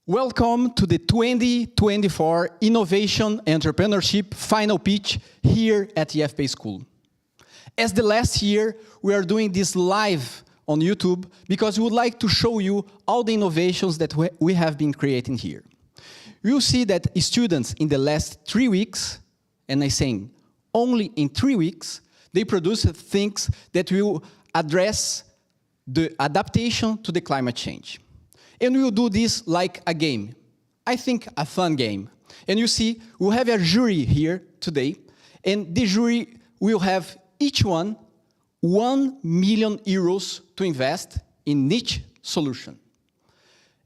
Welcome to the 2024 Innovation Entrepreneurship final pitch here at IFP School. As the last year, we are doing this live on YouTube because we would like to show you all the innovations that we have been creating here. You'll see that students in the last 3 weeks, and I'm saying only in 3 weeks, they produced things that will address the adaptation to the climate change. And we will do this like a game. I think a fun game. And you see, we'll have a jury here today, and the jury will have each one 1 million euros to invest in each solution.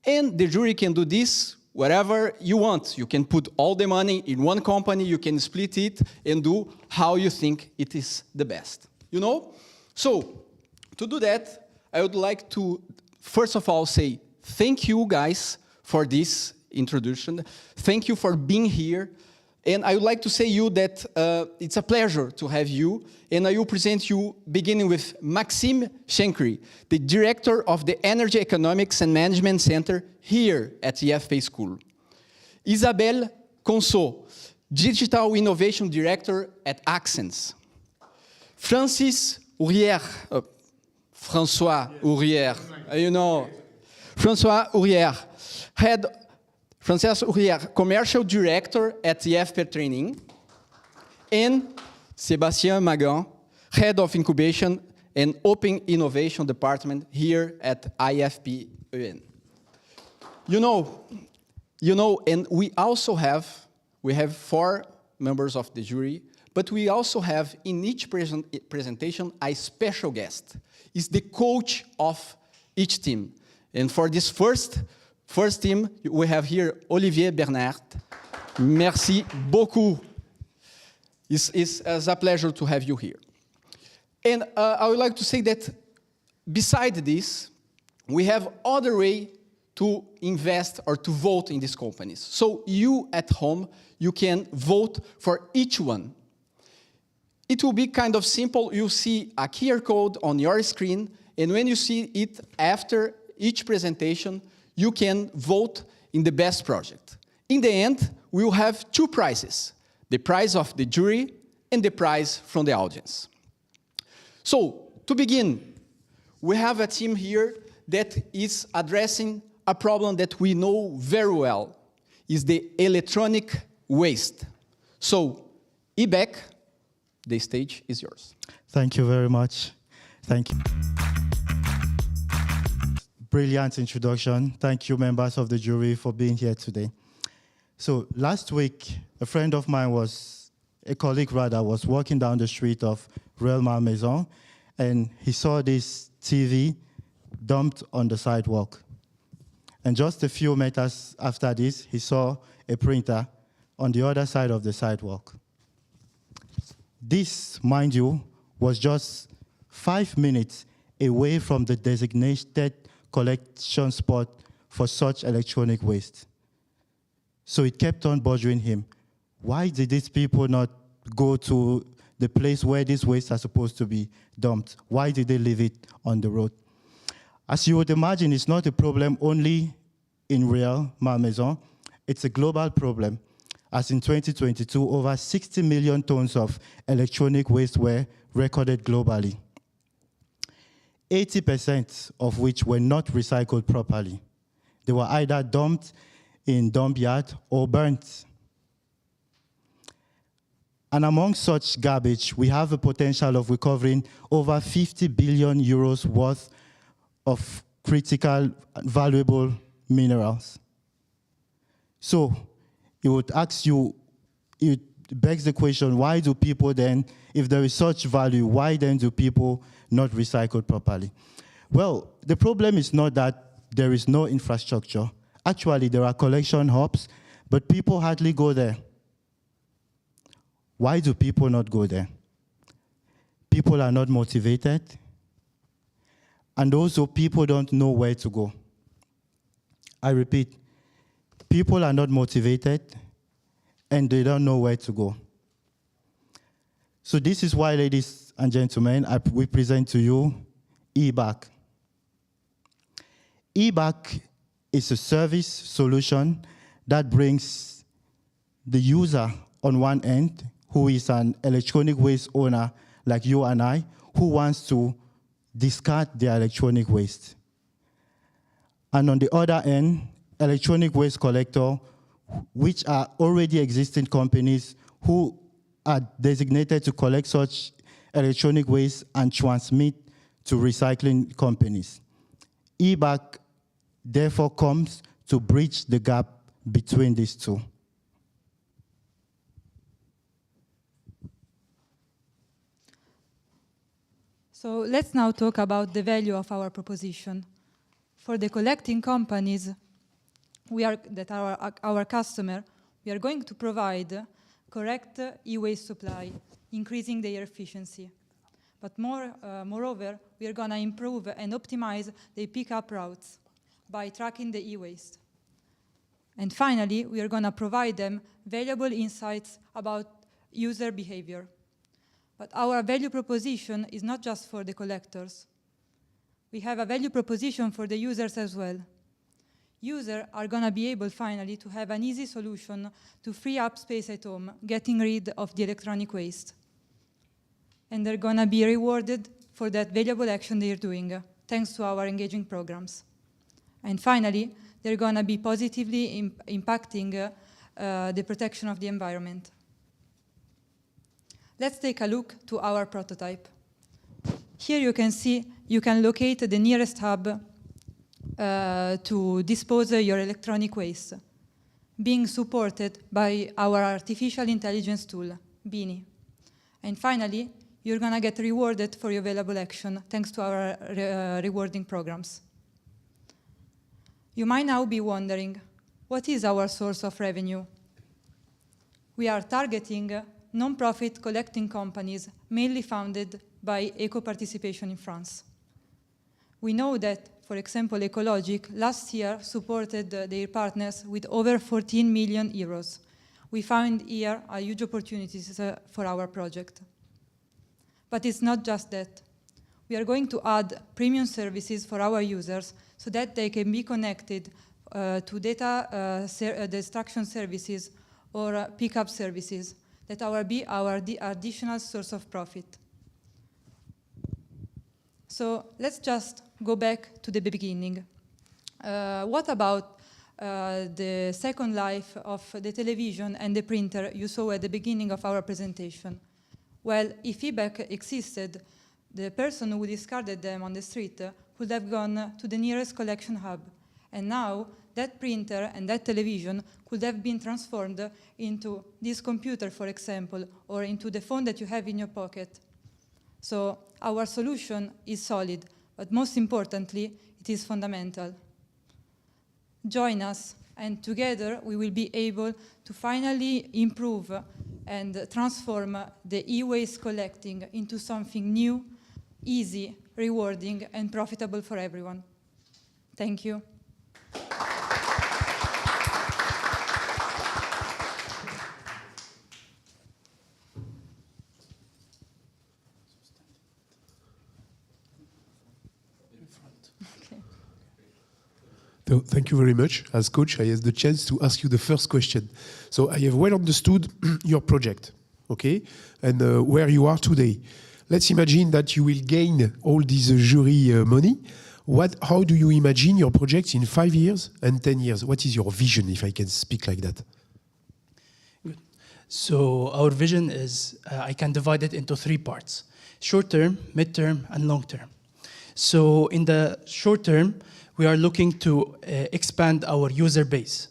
And the jury can do this whatever you want. You can put all the money in one company, you can split it and do how you think it is the best. You know? So, to do that, I would like to, first of all, say thank you guys for this introduction. Thank you for being here. And I would like to say you that it's a pleasure to have you. And I will present you beginning with Maxime Schenkry, the director of the Energy Economics and Management Center here at IFP School. Isabelle Conso, Digital Innovation Director at Accents. Francis Ourière, François Ourière, you know, François Ourière, François Ourière, Commercial Director at IFP Training, and Sébastien Magan, Head of Incubation and Open Innovation Department here at IFP UN. You know, and we have 4 members of the jury, but we also have in each presentation a special guest. It's the coach of each team. And for this first team, we have here Olivier Bernard. Merci beaucoup. It's a pleasure to have you here. And I would like to say that beside this, we have other way to invest or to vote in these companies. So you at home, you can vote for each one. It will be kind of simple. You'll see a QR code on your screen, and when you see it after each presentation, you can vote in the best project. In the end, we will have 2 prizes, the prize of the jury and the prize from the audience. So, to begin, we have a team here that is addressing a problem that we know very well, is the electronic waste. So, Ibek, the stage is yours. Thank you very much. Thank you. Brilliant introduction. Thank you, members of the jury, for being here today. So last week, a friend of mine was walking down the street of Ruelle Malmaison, and he saw this TV dumped on the sidewalk. And just a few meters after this, he saw a printer on the other side of the sidewalk. This, mind you, was just 5 minutes away from the designated collection spot for such electronic waste. So it kept on bothering him. Why did these people not go to the place where this waste are supposed to be dumped? Why did they leave it on the road? As you would imagine, it's not a problem only in Ruelle Malmaison. It's a global problem. As in 2022, over 60 million tons of electronic waste were recorded globally. 80% of which were not recycled properly. They were either dumped in dump yard or burnt. And among such garbage, we have a potential of recovering over 50 billion euros worth of critical, valuable minerals. So it would ask you, it begs the question, why do people then, if there is such value, why then do people not recycle properly? Well, the problem is not that there is no infrastructure. Actually, there are collection hubs, but people hardly go there. Why do people not go there? People are not motivated, and also people don't know where to go. I repeat, people are not motivated, and they don't know where to go. So this is why, ladies and gentlemen, we present to you eBack. eBack is a service solution that brings the user on one end, who is an electronic waste owner like you and I, who wants to discard their electronic waste. And on the other end, electronic waste collector, which are already existing companies who are designated to collect such electronic waste and transmit to recycling companies. eBack therefore comes to bridge the gap between these two. So let's now talk about the value of our proposition. For the collecting companies that are our customer, we are going to provide correct e-waste supply, increasing their efficiency. But moreover, we are going to improve and optimize the pickup routes by tracking the e-waste. And finally, we are going to provide them valuable insights about user behavior. But our value proposition is not just for the collectors. We have a value proposition for the users as well. Users are going to be able finally to have an easy solution to free up space at home, getting rid of the electronic waste. And they're going to be rewarded for that valuable action they're doing, thanks to our engaging programs. And finally, they're going to be positively impacting the protection of the environment. Let's take a look to our prototype. Here you can see you can locate the nearest hub to dispose your electronic waste, being supported by our artificial intelligence tool, Beanie. And finally, you're going to get rewarded for your valuable action thanks to our rewarding programs. You might now be wondering, what is our source of revenue? We are targeting non-profit collecting companies mainly founded by eco-participation in France. We know that, for example, Ecological last year supported their partners with over 14 million euros. We found here a huge opportunities for our project. But it's not just that. We are going to add premium services for our users so that they can be connected to data destruction services or pickup services that will be our additional source of profit. So let's just go back to the beginning. What about the second life of the television and the printer you saw at the beginning of our presentation? Well, if eBack existed, the person who discarded them on the street would have gone to the nearest collection hub. And now, that printer and that television could have been transformed into this computer, for example, or into the phone that you have in your pocket. So our solution is solid, but most importantly, it is fundamental. Join us, and together we will be able to finally improve and transform the e-waste collecting into something new, easy, rewarding, and profitable for everyone. Thank you. So thank you very much. As coach, I have the chance to ask you the first question. So I have well understood your project, okay, and where you are today. Let's imagine that you will gain all this jury money. How do you imagine your project in 5 years and 10 years? What is your vision, if I can speak like that? Good. So our vision is, I can divide it into 3 parts: short term, mid-term, and long term. So in the short term, we are looking to expand our user base.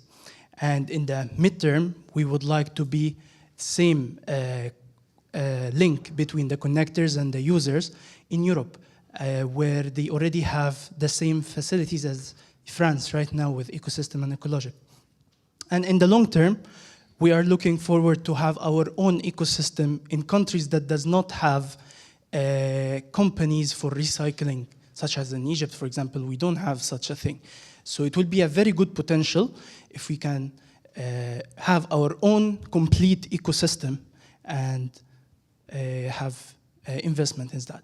And in the midterm, we would like to be same link between the connectors and the users in Europe, where they already have the same facilities as France right now with ecosystem and ecological. And in the long term, we are looking forward to have our own ecosystem in countries that does not have companies for recycling, such as in Egypt, for example. We don't have such a thing. So it will be a very good potential if we can have our own complete ecosystem and have investment in that.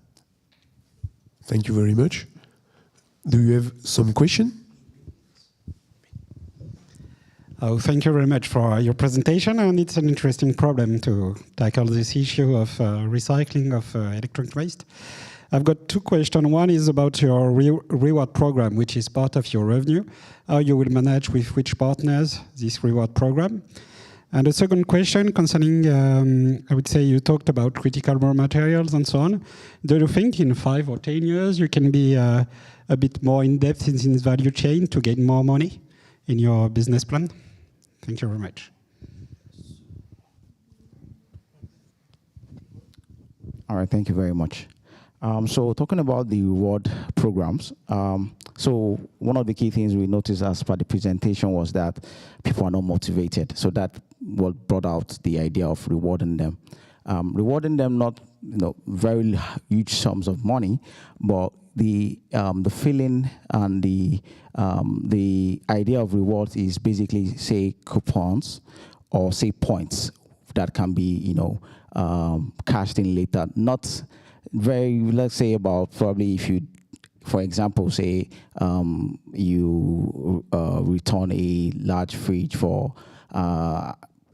Thank you very much. Do you have some question? Oh, thank you very much for your presentation, and it's an interesting problem to tackle this issue of recycling of electronic waste. I've got two questions. One is about your reward program, which is part of your revenue. How you will manage with which partners this reward program? And the second question concerning, I would say you talked about critical raw materials and so on. Do you think in 5 or 10 years you can be a bit more in depth in this value chain to gain more money in your business plan? Thank you very much. All right, thank you very much. So talking about the reward programs, so one of the key things we noticed as per the presentation was that people are not motivated. So that what brought out the idea of rewarding them. Rewarding them not very huge sums of money, but the feeling and the idea of rewards is basically say coupons or say points that can be cashed in later. Not very, let's say about probably if you, for example, say you return a large fridge for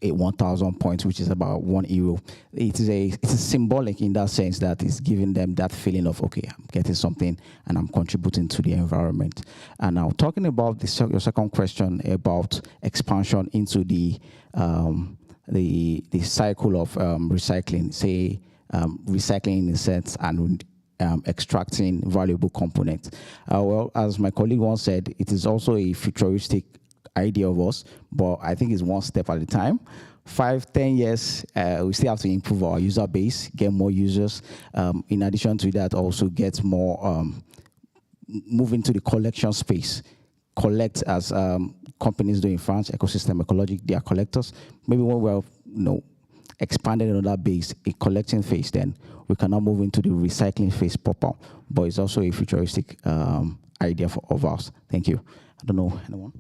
1,000 points, which is about €1. It's symbolic in that sense that it's giving them that feeling of, okay, I'm getting something and I'm contributing to the environment. And now talking about your second question about expansion into the cycle of recycling, say recycling in a sense and extracting valuable components. Well, as my colleague once said, it is also a futuristic idea of us, but I think it's one step at a time. 5, 10 years, we still have to improve our user base, get more users. In addition to that, also get more, move into the collection space. Collect as companies do in France, Ecosystem Ecologic, they are collectors. Maybe when we're expanded on that base, a collecting phase, then we can now move into the recycling phase proper. But it's also a futuristic idea of ours. Thank you. I don't know, anyone?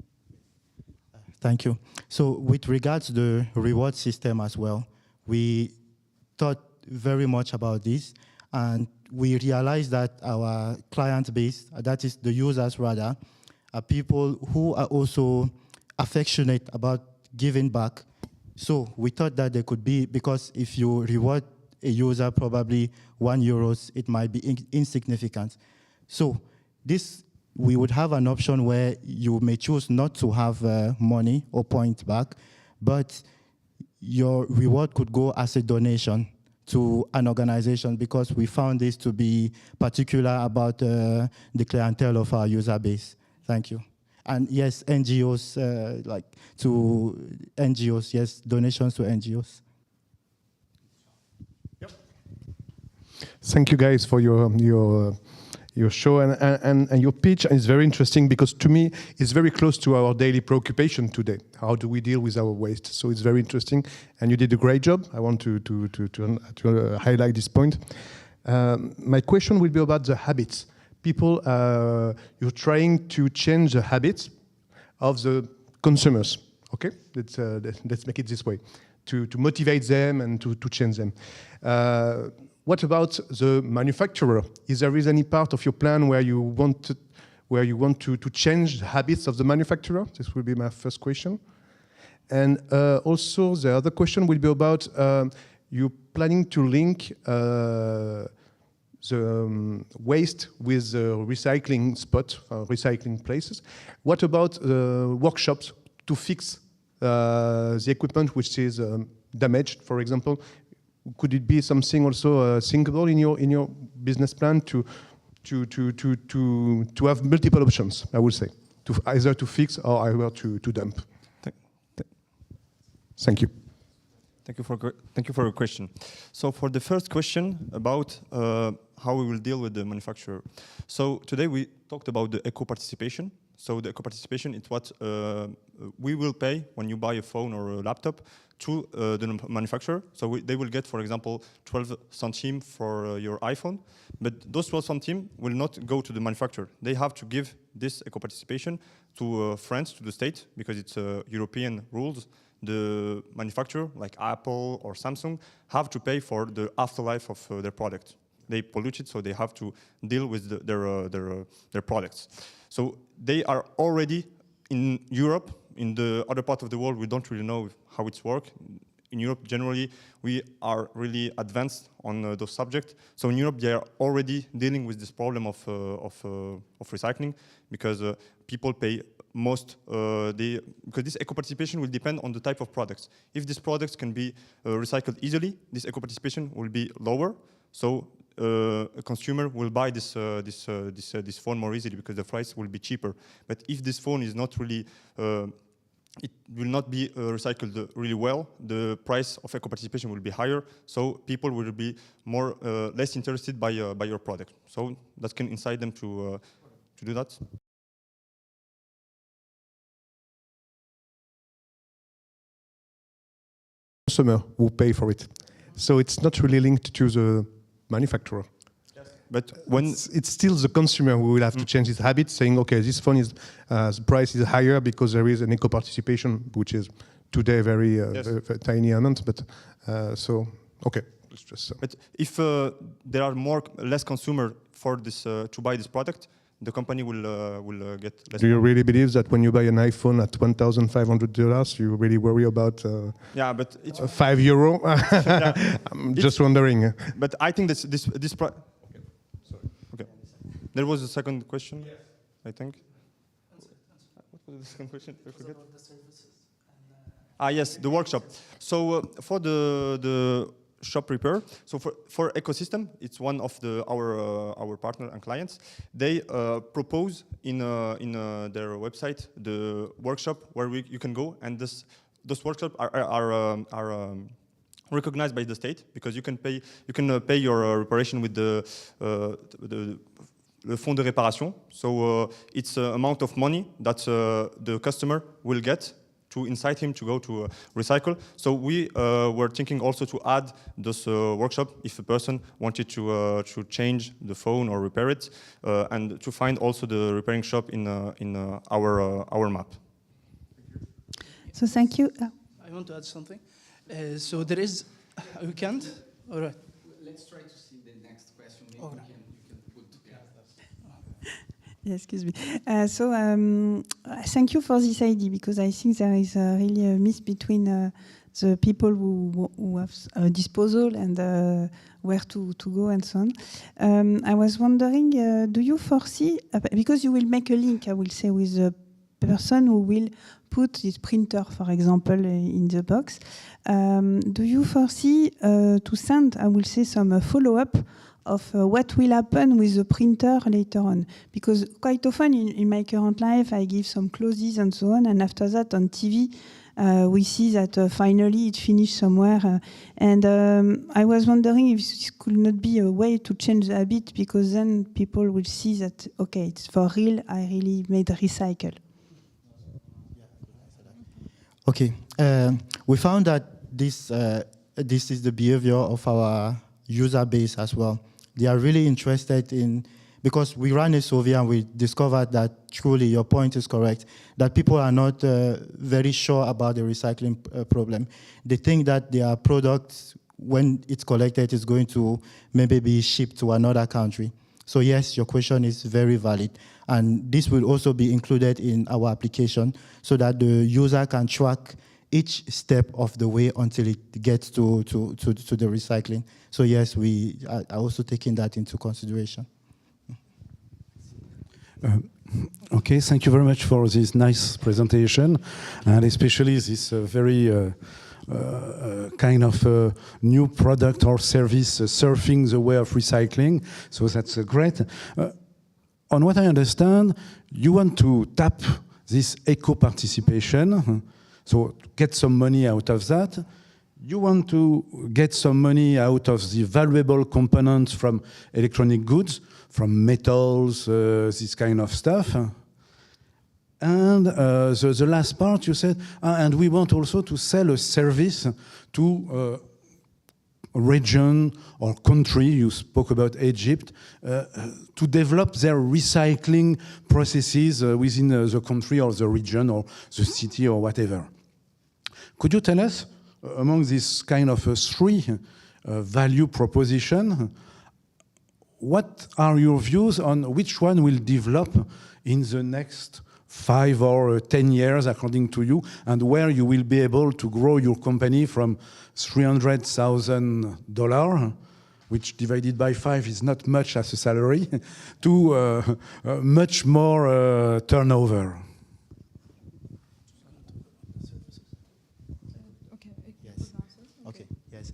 Thank you. So with regards to the reward system as well, we thought very much about this, and we realized that our client base, that is the users rather, are people who are also affectionate about giving back. So we thought that there could be, because if you reward a user probably €1, it might be insignificant. So this, we would have an option where you may choose not to have money or point back, but your reward could go as a donation to an organization, because we found this to be particular about the clientele of our user base. Thank you. And yes, NGOs, like to NGOs, yes, donations to NGOs. Yep. Thank you guys for your show and your pitch. And it's very interesting because to me, it's very close to our daily preoccupation today. How do we deal with our waste? So it's very interesting, and you did a great job. I want to highlight this point. My question will be about the habits. People, you're trying to change the habits of the consumers. Okay, let's make it this way, to motivate them and to change them. What about the manufacturer? Is there any part of your plan where you want to change the habits of the manufacturer? This will be my first question. And also the other question will be about you planning to link the waste with the recycling spot, recycling places. What about workshops to fix the equipment which is damaged, for example? Could it be something also thinkable in your business plan to have multiple options? I would say, either to fix or either to dump. Thank you. Thank you for your question. So for the first question about how we will deal with the manufacturer. So today we talked about the eco-participation. So the eco-participation is what we will pay when you buy a phone or a laptop to the manufacturer. So they will get, for example, 12 centimes for your iPhone. But those 12 centimes will not go to the manufacturer. They have to give this eco-participation to France, to the state, because it's European rules. The manufacturer, like Apple or Samsung, have to pay for the afterlife of their product. They pollute it, so they have to deal with their products. So they are already in Europe in the other part of the world, we don't really know how it's work. In Europe, generally, we are really advanced on those subjects. So in Europe, they are already dealing with this problem of recycling, because people pay most, because this eco-participation will depend on the type of products. If these products can be recycled easily, this eco-participation will be lower. So a consumer will buy this phone more easily because the price will be cheaper. But if this phone is not really it will not be recycled really well, the price of eco-participation will be higher, so people will be more less interested by your product. So that can incite them to do that. Consumer who pay for it. So it's not really linked to the manufacturer. But when it's still the consumer who will have to change his habits, saying, okay, this phone is the price is higher because there is an eco-participation, which is today very, very tiny amount. But so okay, it's just. But if there are less consumer for this to buy this product, the company will get less. Do you really believe that when you buy an iPhone at $1,500, you really worry about? Yeah, but it's €5. Yeah. I'm just wondering. But I think this Okay. There was a second question, yes. I think. What was the second question? I forget. Yes, the workshop. So for the shop repair, so for ecosystem, it's one of our partner and clients. They propose in their website the workshop where you can go, and those workshops are recognized by the state, because you can pay your reparation with the fonds de réparation. So it's an amount of money that the customer will get to incite him to go to recycle. So we were thinking also to add this workshop if a person wanted to change the phone or repair it, and to find also the repairing shop in our map. So thank you. I want to add something. So there is, we can't? All right. Let's try to see the next question. Maybe All right. you can put together. Yeah, excuse me. Thank you for this idea, because I think there is really a miss between the people who have a disposal and where to go and so on. I was wondering, do you foresee, because you will make a link, I will say, with the person who will put this printer, for example, in the box. Do you foresee to send, I will say, some follow-up of what will happen with the printer later on? Because quite often in my current life, I give some closes and so on, and after that on TV, we see that finally it finished somewhere. And I was wondering if this could not be a way to change the habit, because then people will see that, okay, it's for real, I really made a recycle. Okay, we found that this is the behavior of our user base as well. They are really interested in, because we ran a survey and we discovered that truly your point is correct, that people are not very sure about the recycling problem. They think that their product, when it's collected, is going to maybe be shipped to another country. So yes, your question is very valid. And this will also be included in our application so that the user can track each step of the way until it gets to the recycling. So yes, we are also taking that into consideration. Okay, thank you very much for this nice presentation, and especially this very kind of new product or service surfing the way of recycling. So that's great. On what I understand, you want to tap this eco-participation, so get some money out of that. You want to get some money out of the valuable components from electronic goods, from metals, this kind of stuff. And the last part, you said, and we want also to sell a service to a region or country, you spoke about Egypt, to develop their recycling processes within the country or the region or the city or whatever. Could you tell us, among this kind of three value proposition, what are your views on which one will develop in the next 5 or 10 years, according to you, and where you will be able to grow your company from $300,000, which divided by 5 is not much as a salary, to much more turnover. Okay, yes.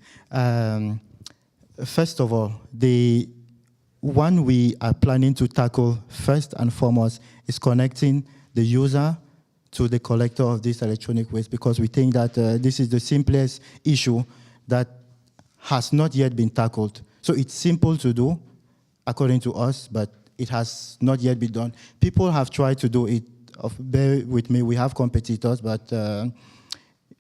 First of all, the one we are planning to tackle first and foremost is connecting the user to the collector of this electronic waste, because we think that this is the simplest issue that has not yet been tackled. So it's simple to do, according to us, but it has not yet been done. People have tried to do it. Bear with me, we have competitors, but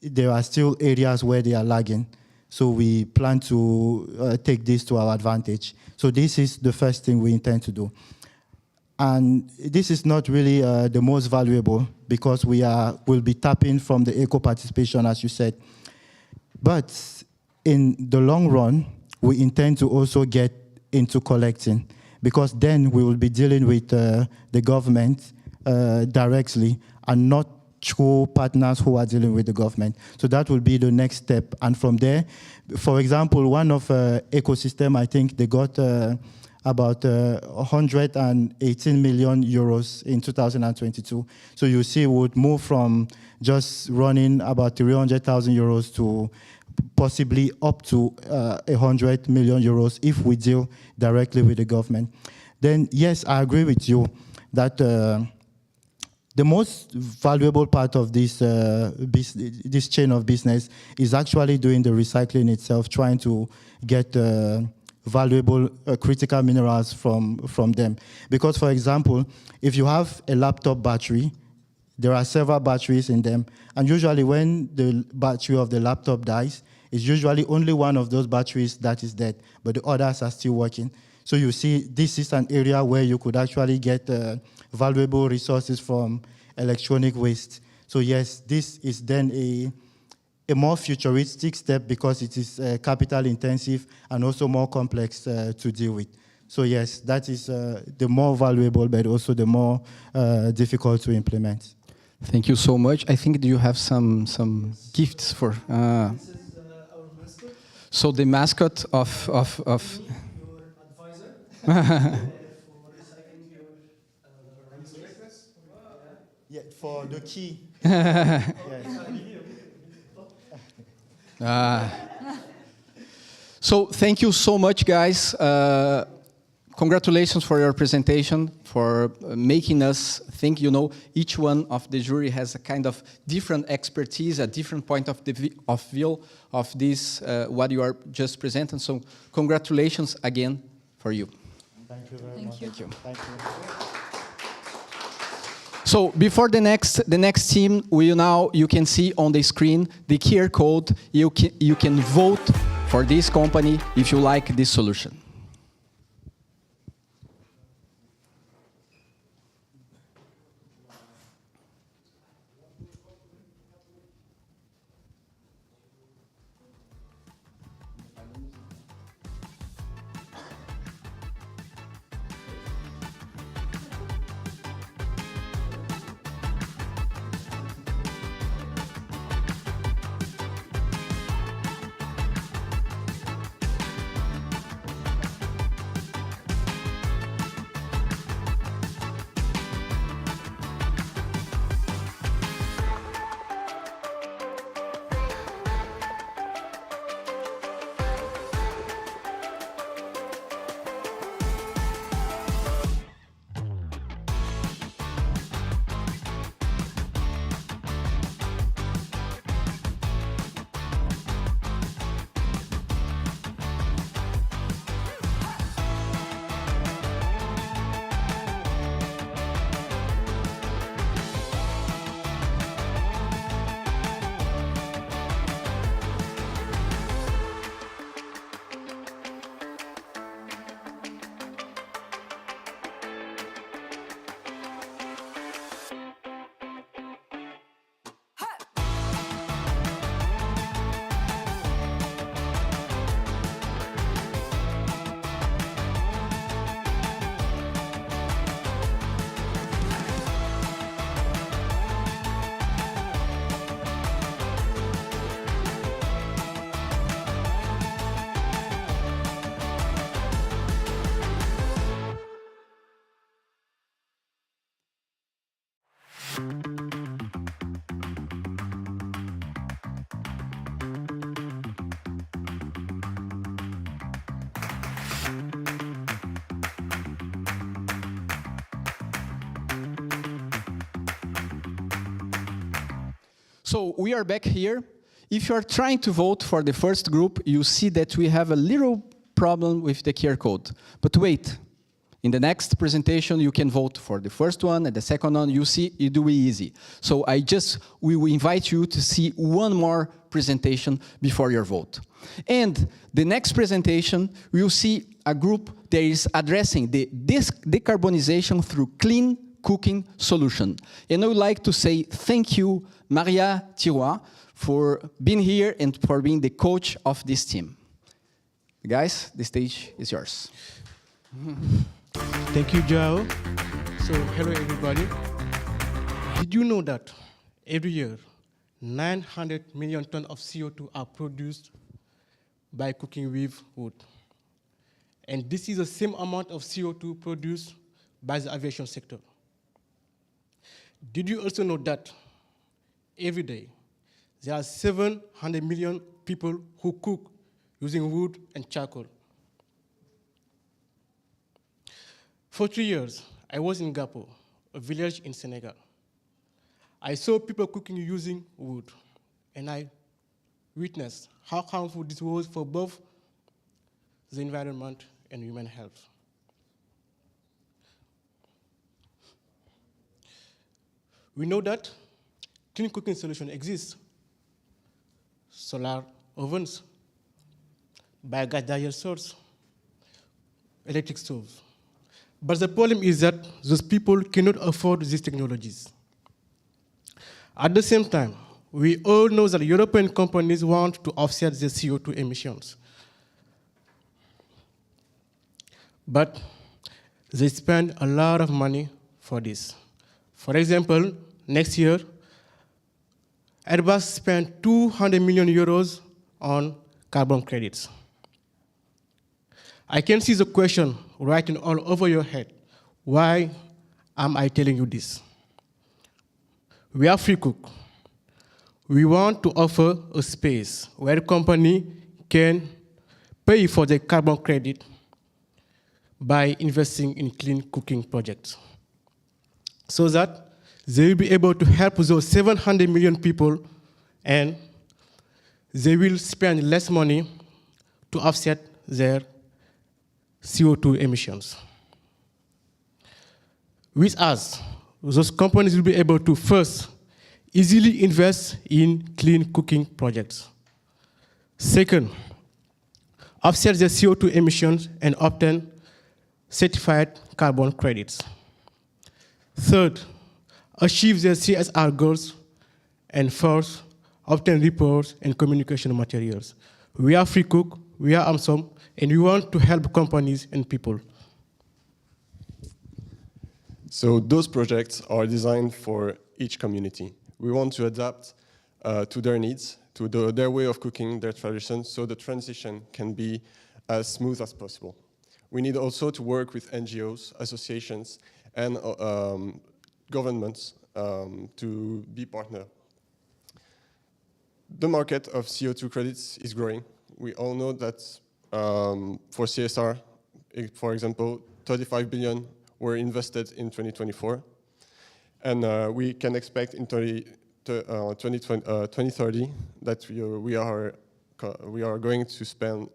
there are still areas where they are lagging. So we plan to take this to our advantage. So this is the first thing we intend to do. And this is not really the most valuable, because we'll be tapping from the eco-participation, as you said. But in the long run, we intend to also get into collecting, because then we will be dealing with the government directly and not through partners who are dealing with the government. So that will be the next step. And from there, for example, one of ecosystem, I think they got about 118 million euros in 2022. So you see, we would move from just running about 300,000 euros to possibly up to 100 million euros if we deal directly with the government. Then, yes, I agree with you that the most valuable part of this this chain of business is actually doing the recycling itself, trying to get valuable critical minerals from them. Because, for example, if you have a laptop battery, there are several batteries in them, and usually when the battery of the laptop dies, it's usually only one of those batteries that is dead, but the others are still working. So you see, this is an area where you could actually get valuable resources from electronic waste. So yes, this is then a more futuristic step, because it is capital intensive and also more complex to deal with. So yes, that is the more valuable, but also the more difficult to implement. Thank you so much. I think you have some gifts for. This is our mascot. So the mascot of Your advisor for recycling your resources. Yeah, for the key. So thank you so much, guys. Congratulations for your presentation, for making us think, each one of the jury has a kind of different expertise, a different point of view of this, what you are just presenting. So congratulations again for you. Thank you very much. Thank you. Thank you. So before the next team, you can see on the screen the QR code. You can vote for this company if you like this solution. So we are back here. If you are trying to vote for the first group, you see that we have a little problem with the QR code. But wait, in the next presentation, you can vote for the first one and the second one. You see, it will be easy. So we will invite you to see one more presentation before your vote. And the next presentation, we will see a group that is addressing the decarbonization through clean cooking solution. And I would like to say thank you, Maria Tiroir, for being here and for being the coach of this team. Guys, the stage is yours. Thank you, Joao. So, hello everybody. Did you know that every year, 900 million tons of CO2 are produced by cooking with wood? And this is the same amount of CO2 produced by the aviation sector. Did you also know that every day, there are 700 million people who cook using wood and charcoal? For 3 years, I was in Gapo, a village in Senegal. I saw people cooking using wood, and I witnessed how harmful this was for both the environment and human health. We know that clean cooking solution exists. Solar ovens, biogas digester source, electric stoves. But the problem is that those people cannot afford these technologies. At the same time, we all know that European companies want to offset their CO2 emissions. But they spend a lot of money for this. For example, next year, Airbus spent 200 million euros on carbon credits. I can see the question writing all over your head. Why am I telling you this? We are free cook. We want to offer a space where a company can pay for the carbon credit by investing in clean cooking projects, so that they will be able to help those 700 million people, and they will spend less money to offset their CO2 emissions. With us, those companies will be able to first easily invest in clean cooking projects. Second, offset their CO2 emissions and obtain certified carbon credits. Third, achieve their CSR goals. And fourth, obtain reports and communication materials. We are free cook, we are AMSOM, and we want to help companies and people. So those projects are designed for each community. We want to adapt to their needs, to their way of cooking, their tradition, so the transition can be as smooth as possible. We need also to work with NGOs, associations, and governments to be partner. The market of CO2 credits is growing. We all know that for CSR, for example, 35 billion were invested in 2024. And we can expect in 2030 that we are going to spend,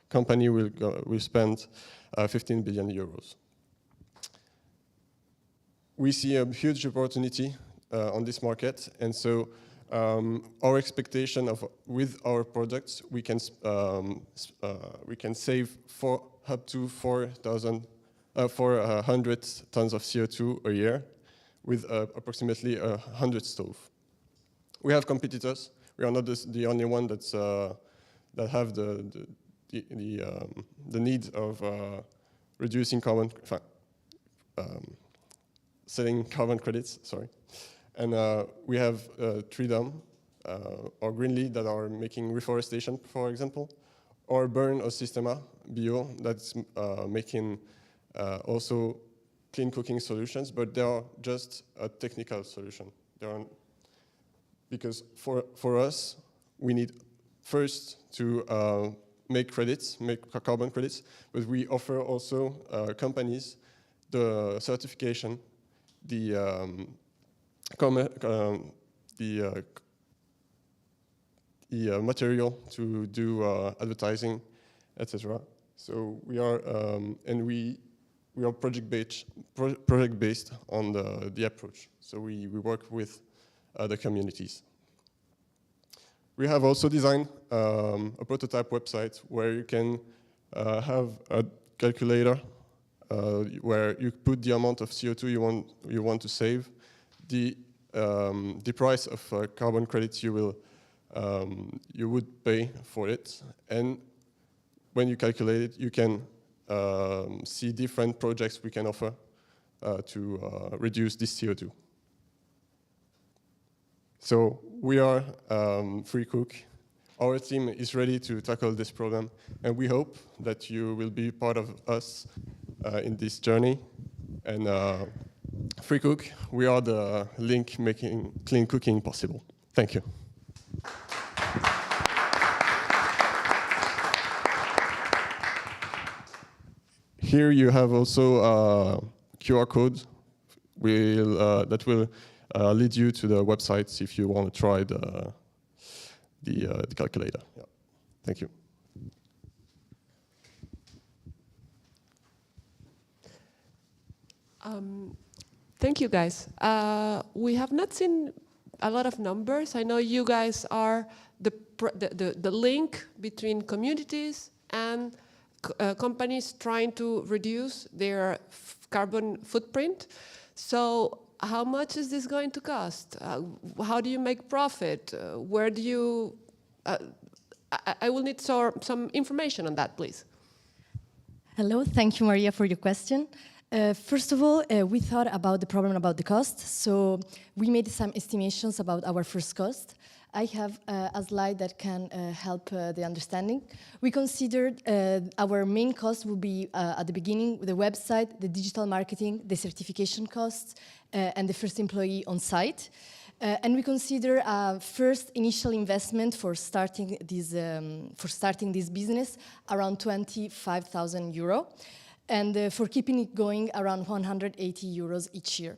company will spend 15 billion euros. We see a huge opportunity on this market, and so our expectation of with our products we can save up to 400 tons of CO2 a year with approximately 100 stoves. We have competitors. We are not the only one that have the need of reducing carbon, selling carbon credits. Sorry, and we have Tridom or Greenly that are making reforestation, for example, or Burn or Systema Bio that's making also clean cooking solutions, but they are just a technical solution. Because for us, we need first to make credits, make carbon credits, but we offer also companies the certification, the the material to do advertising, etc. So we are we are project based on the approach. So we work with the communities. We have also designed a prototype website where you can have a calculator where you put the amount of CO2 you want to save, the price of carbon credits you would pay for it, and when you calculate it, you can see different projects we can offer to reduce this CO2. So we are Free Cook. Our team is ready to tackle this problem, and we hope that you will be part of us in this journey. And Free Cook, we are the link making clean cooking possible. Thank you. Here you have also a QR code that will lead you to the websites if you want to try the calculator. Yeah. Thank you. Thank you, guys. We have not seen a lot of numbers. I know you guys are the link between communities and companies trying to reduce their carbon footprint. So how much is this going to cost? How do you make profit? Where do you... I will need some information on that, please. Hello, thank you, Maria, for your question. First of all, we thought about the problem about the cost, so we made some estimations about our first cost. I have a slide that can help the understanding. We considered our main cost will be at the beginning, the website, the digital marketing, the certification costs, and the first employee on site. And we consider a first initial investment for starting this business around 25,000 euro, and for keeping it going around 180 euros each year.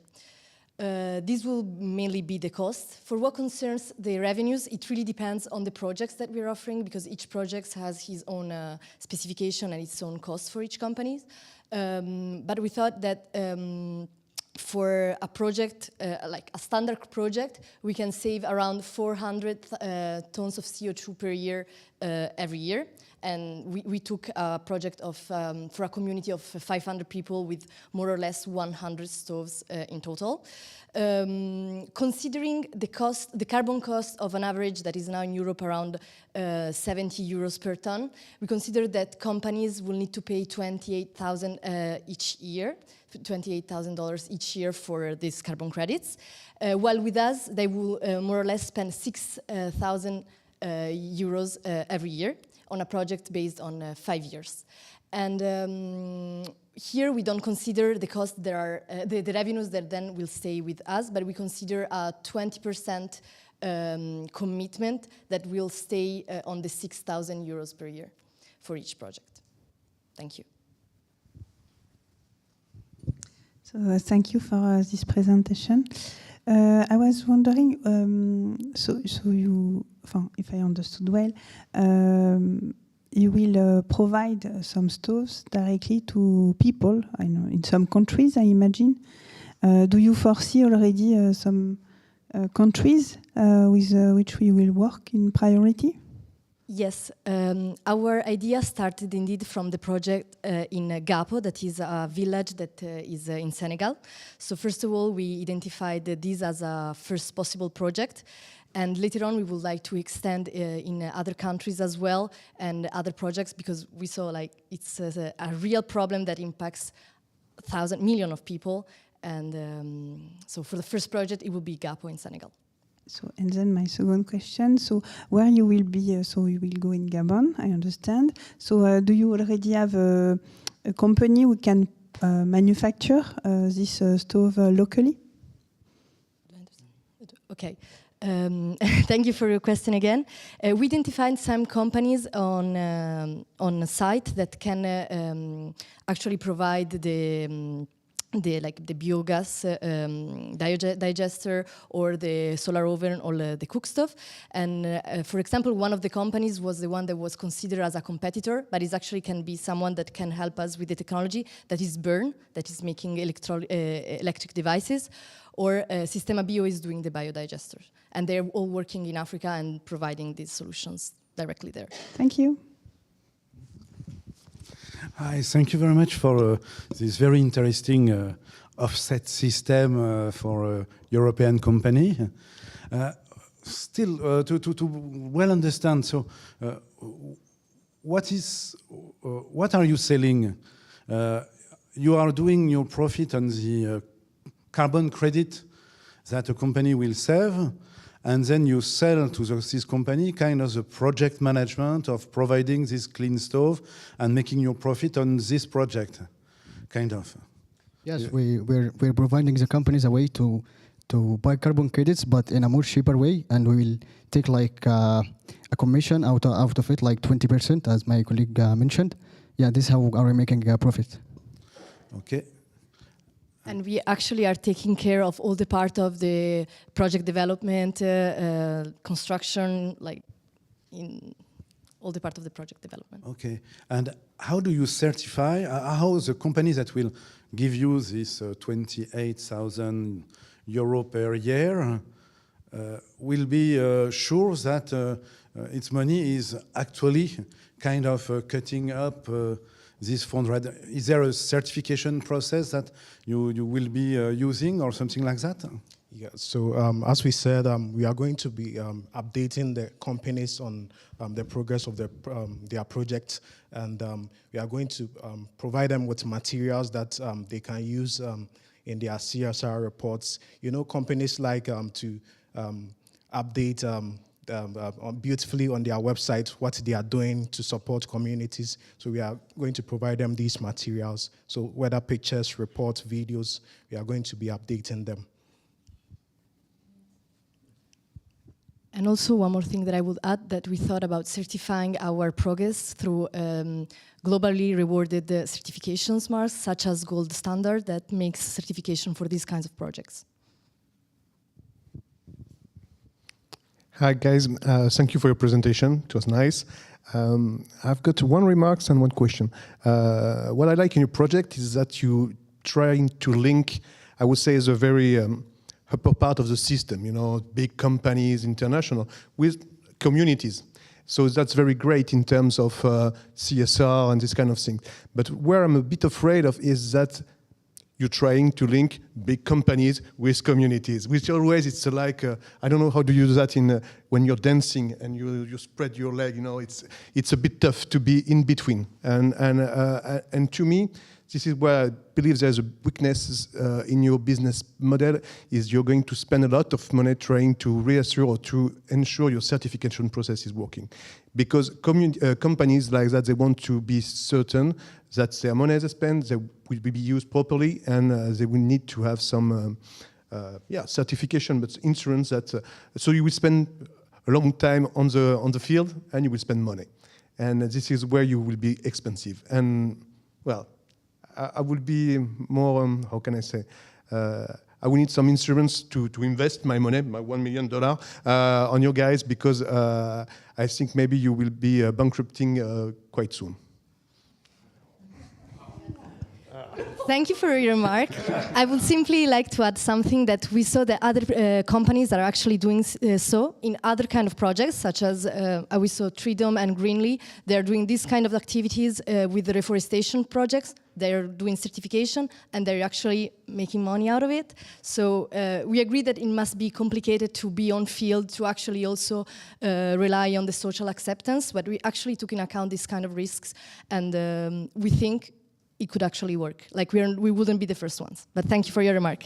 This will mainly be the cost. For what concerns the revenues, it really depends on the projects that we're offering, because each project has its own specification and its own cost for each company. But we thought that for a project, like a standard project, we can save around 400 tons of CO2 per year every year. And we took a project for a community of 500 people with more or less 100 stoves in total. Considering the carbon cost of an average that is now in Europe around 70 euros per ton, we consider that companies will need to pay $28,000 each year, $28,000 each year for these carbon credits, while with us they will more or less spend 6,000 euros every year on a project based on 5 years. And here we don't consider the cost that are the revenues that then will stay with us, but we consider a 20% commitment that will stay on the 6,000 euros per year for each project. Thank you. So thank you for this presentation. I was wondering, so you, if I understood well, you will provide some stoves directly to people. I know in some countries, I imagine. Do you foresee already some countries with which we will work in priority? Yes, our idea started indeed from the project in Gapo, that is a village that is in Senegal. So first of all, we identified this as a first possible project. And later on, we would like to extend in other countries as well and other projects, because we saw like it's a real problem that impacts millions of people. And so for the first project, it will be Gapo in Senegal. So, and then my second question, so where you will be, so you will go in Gabon, I understand. So do you already have a company who can manufacture this stove locally? Okay. Thank you for your question again. We identified some companies on site that can actually provide the the biogas digester or the solar oven or the cook stove. And for example, one of the companies was the one that was considered as a competitor, but it actually can be someone that can help us with the technology, that is Burn, that is making electric devices, or Sistema Bio is doing the biodigesters. And they're all working in Africa and providing these solutions directly there. Thank you. Hi, thank you very much for this very interesting offset system for a European company. Still, to well understand, so what are you selling? You are doing your profit on the carbon credit that a company will save, and then you sell to this company kind of the project management of providing this clean stove and making your profit on this project, kind of. Yes, we're providing the companies a way to buy carbon credits, but in a more cheaper way, and we will take like a commission out of it, like 20%, as my colleague mentioned. Yeah, this is how are we making a profit. Okay. And we actually are taking care of all the part of the project development, construction, like in all the part of the project development. Okay. And how do you certify, how the company that will give you this 28,000 euro per year will be sure that its money is actually kind of cutting up this fund? Is there a certification process that you will be using or something like that? Yeah, so as we said, we are going to be updating the companies on the progress of their project, and we are going to provide them with materials that they can use in their CSR reports. You know, companies like to update beautifully on their website what they are doing to support communities. So we are going to provide them these materials. So whether pictures, reports, videos, we are going to be updating them. And also one more thing that I would add, that we thought about certifying our progress through globally rewarded certifications marks, such as Gold Standard, that makes certification for these kinds of projects. Hi guys, thank you for your presentation. It was nice. I've got one remark and one question. What I like in your project is that you trying to link, I would say, as a very upper part of the system, you know, big companies, international, with communities. So that's very great in terms of CSR and this kind of thing. But where I'm a bit afraid of is that you're trying to link big companies with communities, which always it's like, I don't know how to use that in when you're dancing and you spread your leg, you know, it's a bit tough to be in between. And to me, this is where I believe there's a weakness in your business model, is you're going to spend a lot of money trying to reassure or to ensure your certification process is working. Because companies like that, they want to be certain that their money they spend, they will be used properly, and they will need to have some certification, but insurance that, so you will spend a long time on the field and you will spend money. And this is where you will be expensive. And well, I will be more, how can I say, I will need some insurance to invest my money, my $1 million on you guys, because I think maybe you will be bankrupting quite soon. Thank you for your remark. I would simply like to add something, that we saw that other companies that are actually doing so in other kind of projects, such as we saw Treedom and Greenly. They're doing these kind of activities with the reforestation projects. They're doing certification and they're actually making money out of it. So we agree that it must be complicated to be on field, to actually also rely on the social acceptance, but we actually took in account these kind of risks, and we think it could actually work. Like we wouldn't be the first ones. But thank you for your remark.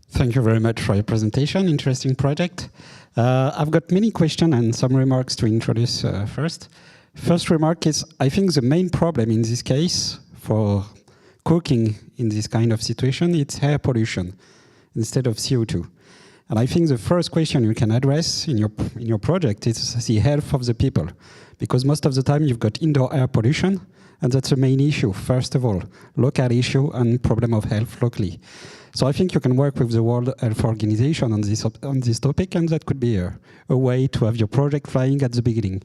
Thank you very much for your presentation. Interesting project. I've got many questions and some remarks to introduce first. First remark is, I think the main problem in this case for cooking in this kind of situation, it's air pollution instead of CO2. And I think the first question you can address in your project is the health of the people, because most of the time you've got indoor air pollution, And that's the main issue, first of all, local issue and problem of health locally. So I think you can work with the World Health Organization on this topic, and that could be a way to have your project flying at the beginning.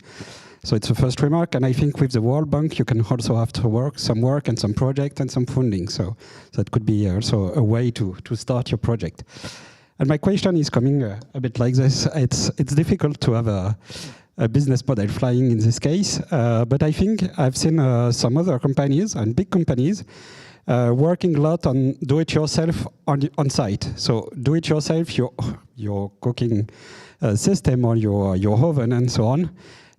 So it's the first remark, and I think with the World Bank, you can also have to work and some project and some funding. So that could be also a way to start your project. And my question is coming a bit like this. It's difficult to have a business model flying in this case, but I think I've seen some other companies and big companies working a lot on do-it-yourself on site. So do-it-yourself, your cooking system or your oven and so on.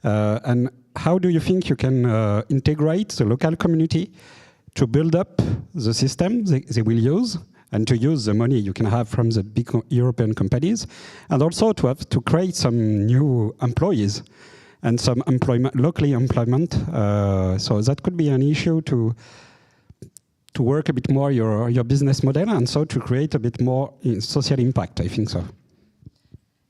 And how do you think you can integrate the local community to build up the system they will use, and to use the money you can have from the big European companies, and also to create some new employees and some locally employment. So that could be an issue to work a bit more your business model, and so to create a bit more social impact, I think so.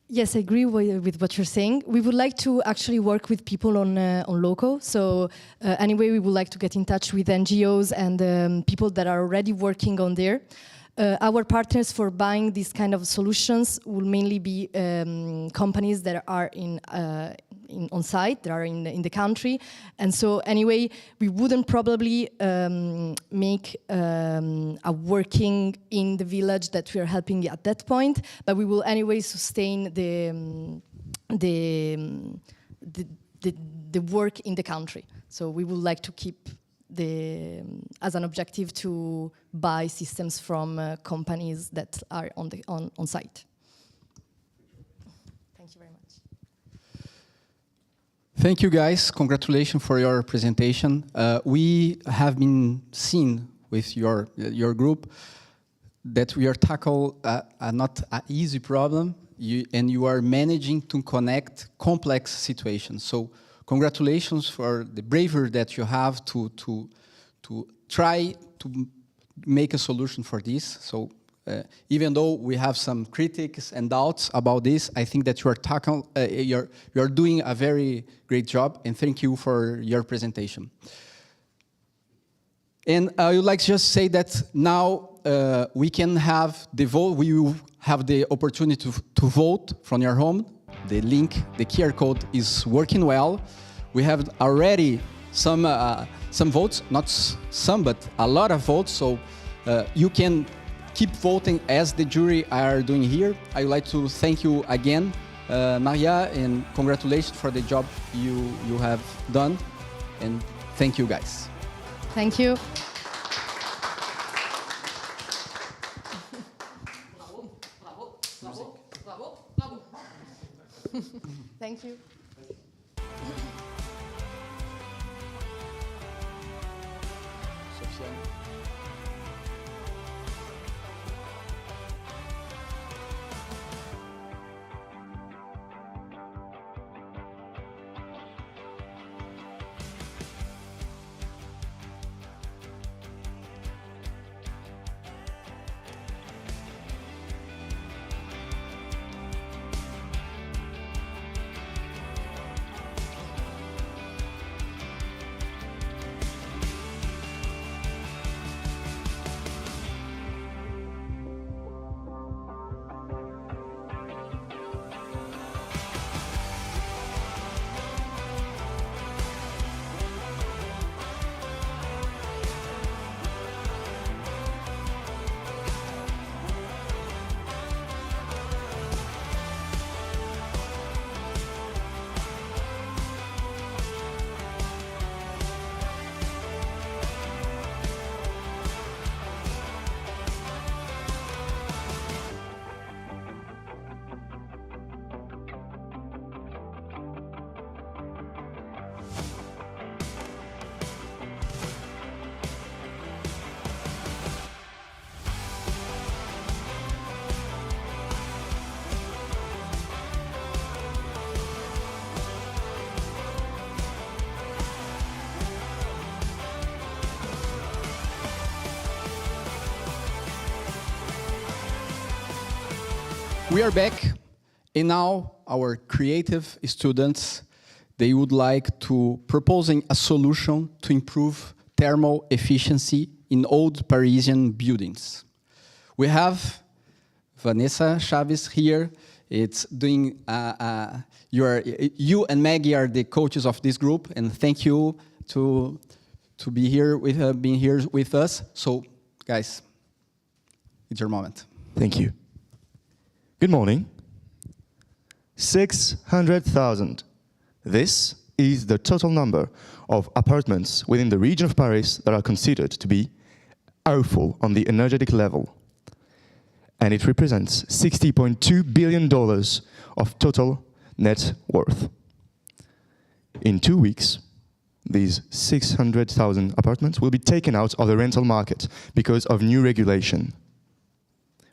Yes, I agree with what you're saying. We would like to actually work with people on local. So anyway, we would like to get in touch with NGOs and people that are already working on there. Our partners for buying these kind of solutions will mainly be companies that are on site, that are in the country. And so anyway, we wouldn't probably make a working in the village that we are helping at that point, but we will anyway sustain the work in the country. So we would like to keep as an objective to buy systems from companies that are on site. Thank you very much. Thank you, guys. Congratulations for your presentation. We have been seeing with your group that we are tackle not an easy problem, and you are managing to connect complex situations. So congratulations for the bravery that you have to try to make a solution for this. So even though we have some critics and doubts about this, I think that you're doing a very great job, and thank you for your presentation. And I would like to just say that now we can have the vote. We will have the opportunity to vote from your home. The link, the QR code is working well. We have already some votes, not some, but a lot of votes. So you can keep voting as the jury are doing here. I would like to thank you again, Maria, and congratulations for the job you have done. And thank you, guys. Thank you. Thank you. We are back, and now our creative students, they would like to proposing a solution to improve thermal efficiency in old Parisian buildings. We have Vanessa Chaves here. It's doing, you and Maggie are the coaches of this group, and thank you to be here with, being here with us. So, guys, it's your moment. Thank you. Good morning. 600,000. This is the total number of apartments within the region of Paris that are considered to be awful on the energetic level. And it represents $60.2 billion of total net worth. In 2 weeks, these 600,000 apartments will be taken out of the rental market because of new regulation.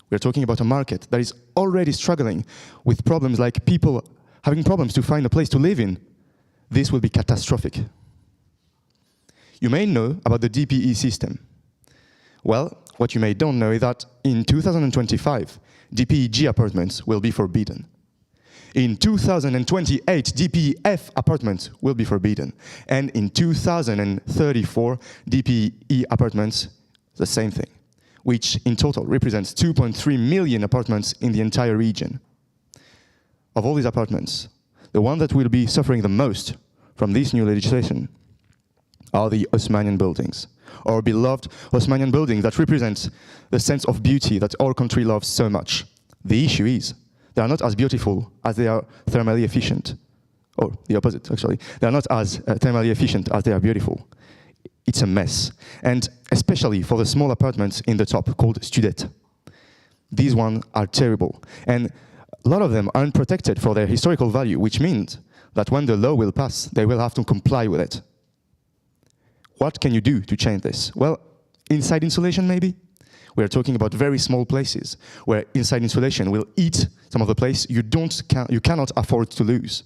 We're talking about a market that is already struggling with problems like people having problems to find a place to live in. This will be catastrophic. You may know about the DPE system. Well, what you may don't know is that in 2025, DPEG apartments will be forbidden. In 2028, DPEF apartments will be forbidden. And in 2034, DPE apartments, the same thing, which in total represents 2.3 million apartments in the entire region. Of all these apartments, the one that will be suffering the most from this new legislation are the Haussmannian buildings, our beloved Haussmannian building that represents the sense of beauty that our country loves so much. The issue is, they are not as beautiful as they are thermally efficient. Or the opposite, actually. They are not as thermally efficient as they are beautiful. It's a mess. And especially for the small apartments in the top, called Studette. These ones are terrible. And a lot of them are unprotected for their historical value, which means that when the law will pass, they will have to comply with it. What can you do to change this? Well, inside insulation, maybe? We're talking about very small places where inside insulation will eat some of the place you cannot afford to lose.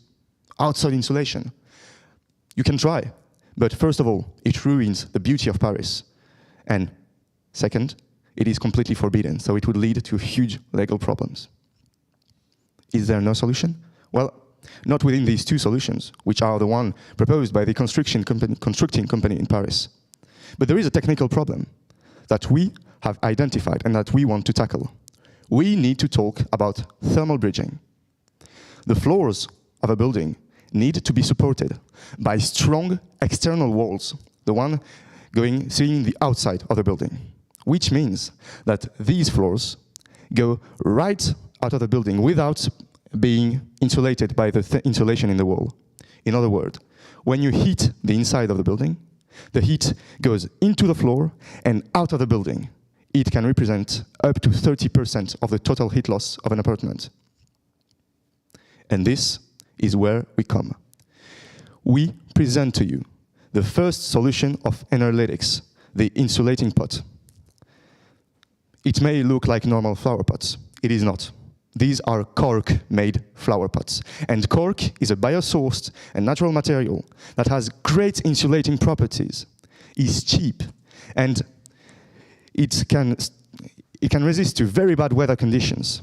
Outside insulation, you can try, but first of all, it ruins the beauty of Paris. And second, it is completely forbidden, so it would lead to huge legal problems. Is there no solution? Well, not within these two solutions, which are the one proposed by the constructing company in Paris. But there is a technical problem that we have identified and that we want to tackle. We need to talk about thermal bridging. The floors of a building need to be supported by strong external walls, the one seeing the outside of the building, which means that these floors go right out of the building without being insulated by the insulation in the wall. In other words, when you heat the inside of the building, the heat goes into the floor and out of the building. It can represent up to 30% of the total heat loss of an apartment. And this is where we come. We present to you the first solution of Enerlytics, the insulating pot. It may look like normal flower pots. It is not. These are cork-made flower pots. And cork is a biosourced and natural material that has great insulating properties, is cheap, and it can resist to very bad weather conditions.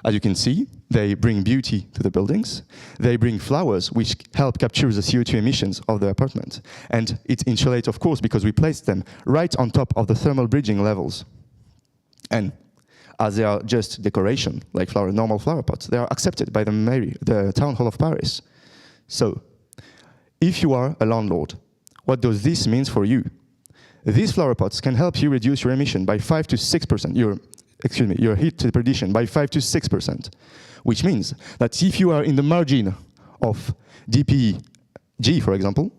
As you can see, they bring beauty to the buildings. They bring flowers, which help capture the CO2 emissions of the apartment. And it insulates, of course, because we placed them right on top of the thermal bridging levels. And as they are just decoration, like normal flower pots, they are accepted by the Town Hall of Paris. So, if you are a landlord, what does this mean for you? These flower pots can help you reduce your emission by 5 to 6%, your heat depletion by 5 to 6%, which means that if you are in the margin of DPG, for example,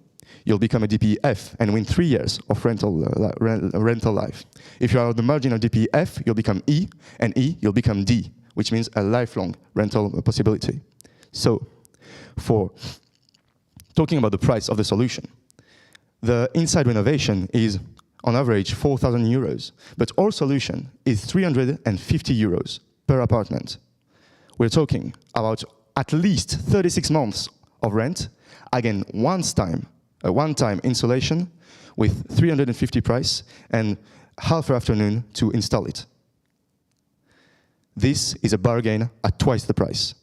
you'll become a DPF and win 3 years of rental life. If you are on the margin of DPF, you'll become E, and E, you'll become D, which means a lifelong rental possibility. So, for talking about the price of the solution, the inside renovation is on average 4,000 euros, but our solution is 350 euros per apartment. We're talking about at least 36 months of rent, again, a one-time installation with 350 price and half an afternoon to install it. This is a bargain at twice the price.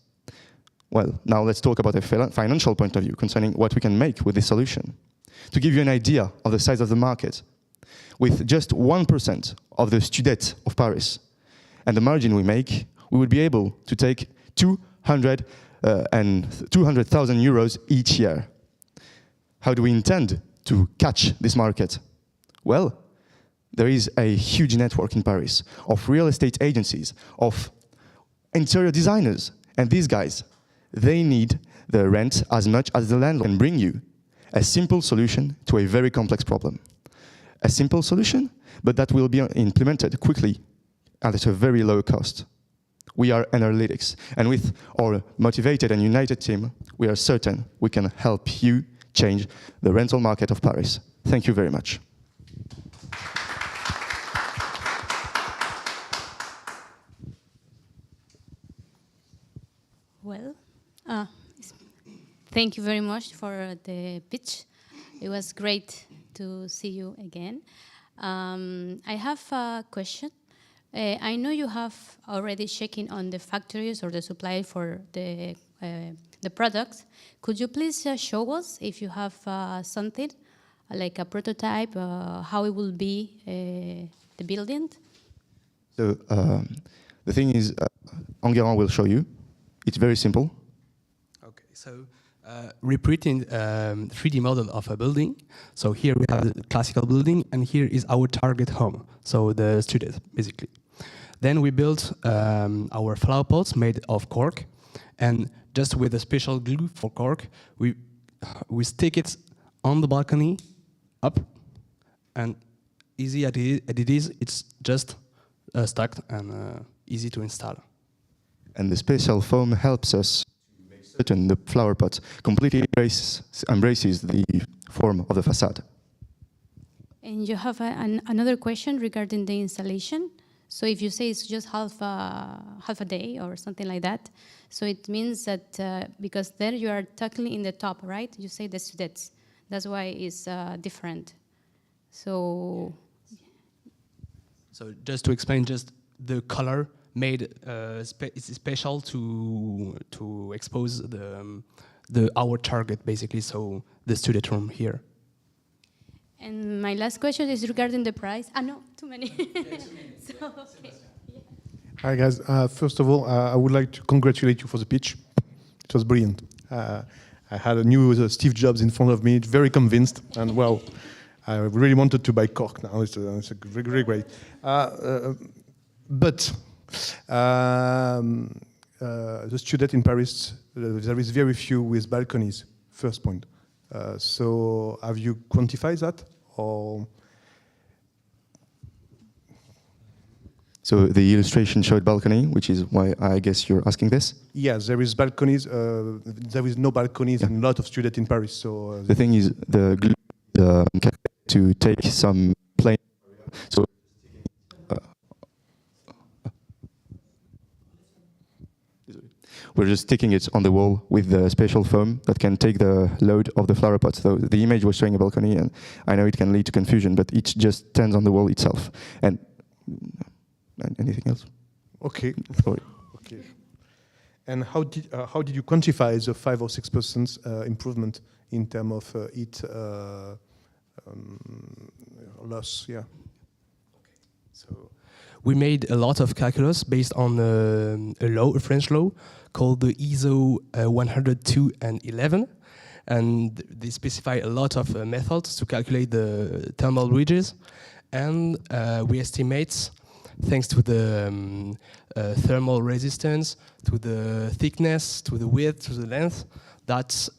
Well, now let's talk about a financial point of view concerning what we can make with this solution. To give you an idea of the size of the market, with just 1% of the students of Paris and the margin we make, we would be able to take 200,000 euros each year. How do we intend to catch this market? Well, there is a huge network in Paris of real estate agencies, of interior designers, and these guys, they need the rent as much as the landlord can bring you a simple solution to a very complex problem. A simple solution, but that will be implemented quickly and at a very low cost. We are Enerlytics, and with our motivated and united team, we are certain we can help you change the rental market of Paris. Thank you very much. Well, thank you very much for the pitch. It was great to see you again. I have a question. I know you have already checking on the factories or the supply for the products. Could you please show us if you have something like a prototype, how it will be the building? So the thing is, Enguerrand will show you. It's very simple. Okay, so repeating 3D model of a building. So here we have the classical building, and here is our target home, so the student, basically. Then we built our flower pots made of cork, and just with a special glue for cork, we stick it on the balcony, up, and easy as it is, it's just stuck and easy to install. And the special foam helps us to make certain the flower pot completely embraces the form of the facade. And you have another question regarding the installation. So if you say it's just half a day or something like that, so it means that because there you are tackling in the top, right? You say the students. That's why it's different. So just to explain, just the color made it's special to expose our target, basically. So the student room here. And my last question is regarding the price. No, too many. So, okay. Hi guys. First of all, I would like to congratulate you for the pitch. It was brilliant. I had a new Steve Jobs in front of me, very convinced, and well, I really wanted to buy cork now. It's a really great. But the student in Paris, there is very few with balconies. First point. So have you quantified that, or? So the illustration showed balcony, which is why I guess you're asking this? Yes, there is balconies. There is no balconies in a lot of students in Paris. So the thing is, the glue to take some plain. So we're just sticking it on the wall with the special foam that can take the load of the flower pot. So the image was showing a balcony, and I know it can lead to confusion, but it just stands on the wall itself. And anything else? Okay. Sorry. Okay. And how did you quantify the 5 or 6% improvement in terms of heat loss? Yeah. Okay. So we made a lot of calculus based on a French law called the ISO 102 and 11, and they specify a lot of methods to calculate the thermal ridges, and we estimate, thanks to the thermal resistance, to the thickness, to the width, to the length, that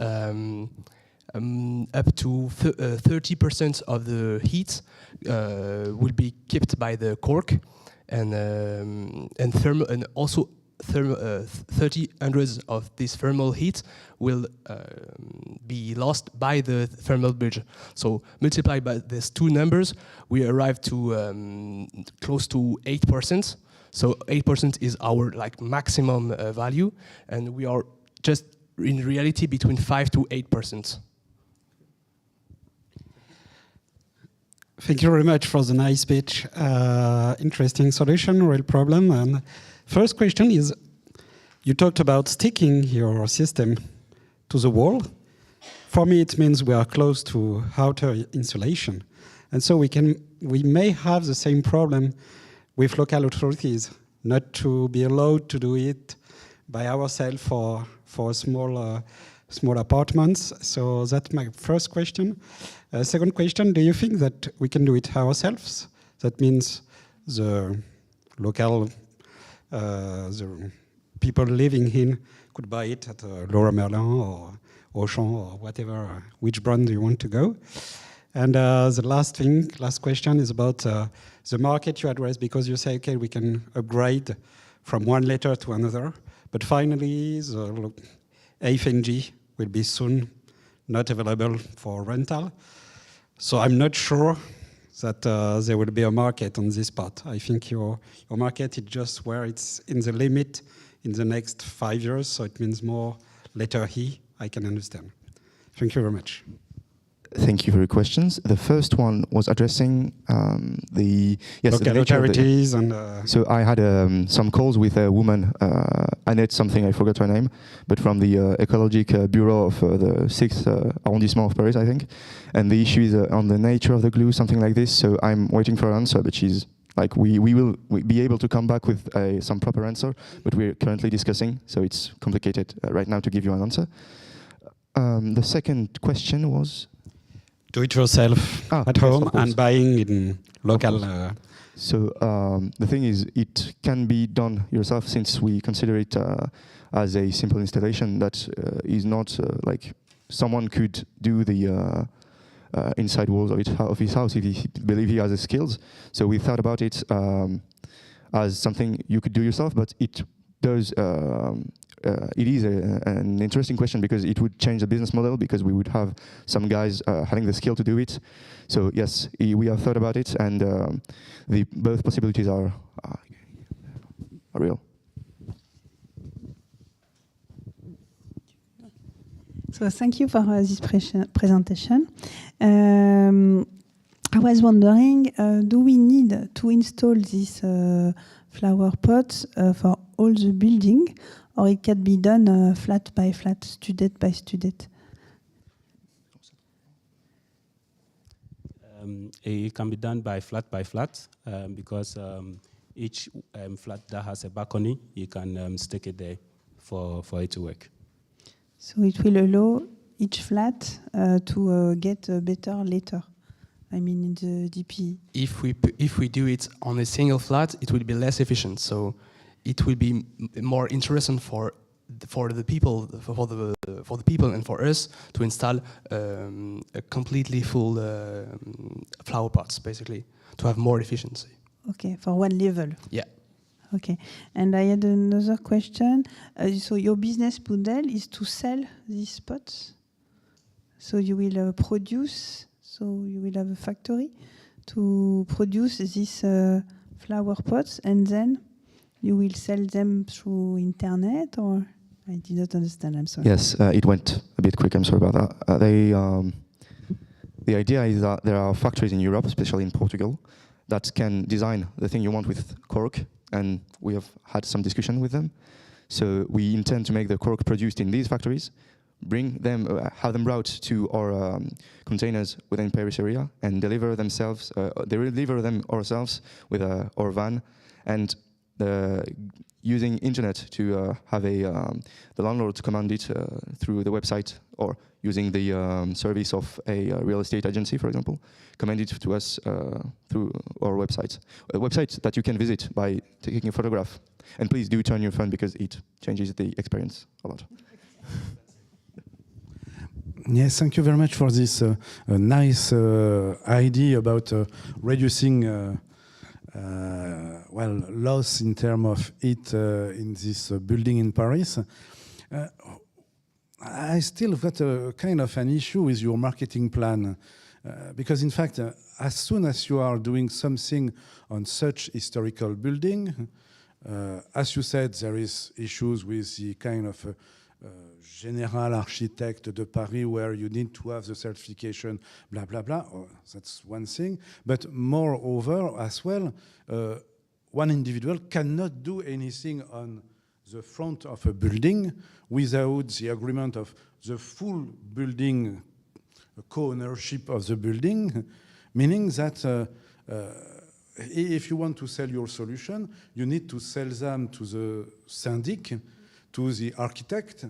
up to 30% of the heat will be kept by the cork, and also 30 hundreds of this thermal heat will be lost by the thermal bridge. So multiplied by these two numbers, we arrive to close to 8%. So 8% is our maximum value, and we are just in reality between 5 to 8%. Thank you very much for the nice pitch. Interesting solution, real problem. And first question is, you talked about sticking your system to the wall. For me, it means we are close to outer insulation. And so we may have the same problem with local authorities, not to be allowed to do it by ourselves for small apartments. So that's my first question. Second question, do you think that we can do it ourselves? That means the local, the people living in could buy it at Laura Merlin or Auchan or whatever, which brand you want to go. And the last question is about the market you address, because you say, okay, we can upgrade from one letter to another, but finally the AFNG will be soon not available for rental. So I'm not sure that there will be a market on this part. I think your market is just where it's in the limit in the next 5 years, so it means more letter E, I can understand. Thank you very much. Thank you for your questions. The first one was addressing the local authorities and. So I had some calls with a woman, Annette something, I forgot her name, but from the ecological bureau of the 6th arrondissement of Paris, I think. And the issue is on the nature of the glue, something like this. So I'm waiting for an answer, but she's like, we will be able to come back with some proper answer, but we're currently discussing, so it's complicated right now to give you an answer. The second question was? Do it yourself at home and buying in local. So the thing is, it can be done yourself, since we consider it as a simple installation that is not like someone could do the inside walls of his house if he believe he has the skills. So we thought about it as something you could do yourself, but it does. It is an interesting question, because it would change the business model, because we would have some guys having the skill to do it. So yes, we have thought about it, and both possibilities are real. So thank you for this presentation. I was wondering, do we need to install these flower pots for all the building, or it can be done flat by flat, student by student? It can be done by flat, because each flat that has a balcony, you can stick it there for it to work. So it will allow each flat to get a better later. I mean, in the DP. If we do it on a single flat, it will be less efficient. So it will be more interesting for the people, and for us to install a completely full flower pots, basically, to have more efficiency. Okay, for one level. Yeah. Okay, and I had another question. So your business model is to sell these pots. So you will produce. So you will have a factory to produce these flower pots, and then you will sell them through internet, or? I did not understand, I'm sorry. Yes, it went a bit quick, I'm sorry about that. The idea is that there are factories in Europe, especially in Portugal, that can design the thing you want with cork, and we have had some discussion with them. So we intend to make the cork produced in these factories, bring them, have them brought to our containers within Paris area, and deliver them ourselves with our van, and using internet to have the landlord command it through the website, or using the service of a real estate agency, for example, command it to us through our website. A website that you can visit by taking a photograph. And please do turn your phone, because it changes the experience a lot. Yes, thank you very much for this nice idea about reducing loss in terms of heat in this building in Paris. I still got a kind of an issue with your marketing plan, because in fact, as soon as you are doing something on such historical building, as you said, there is issues with the kind of General Architect de Paris, where you need to have the certification, blah, blah, blah. Oh, that's one thing. But moreover, as well, one individual cannot do anything on the front of a building without the agreement of the full building co-ownership of the building, meaning that if you want to sell your solution, you need to sell them to the syndic, to the architect,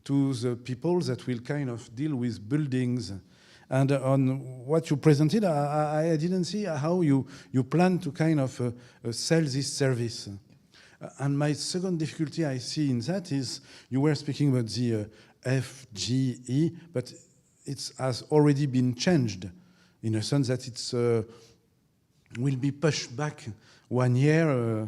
to the people that will kind of deal with buildings. And on what you presented, I didn't see how you plan to kind of sell this service. And my second difficulty I see in that is you were speaking about the FGE, but it has already been changed in a sense that it's will be pushed back 1 year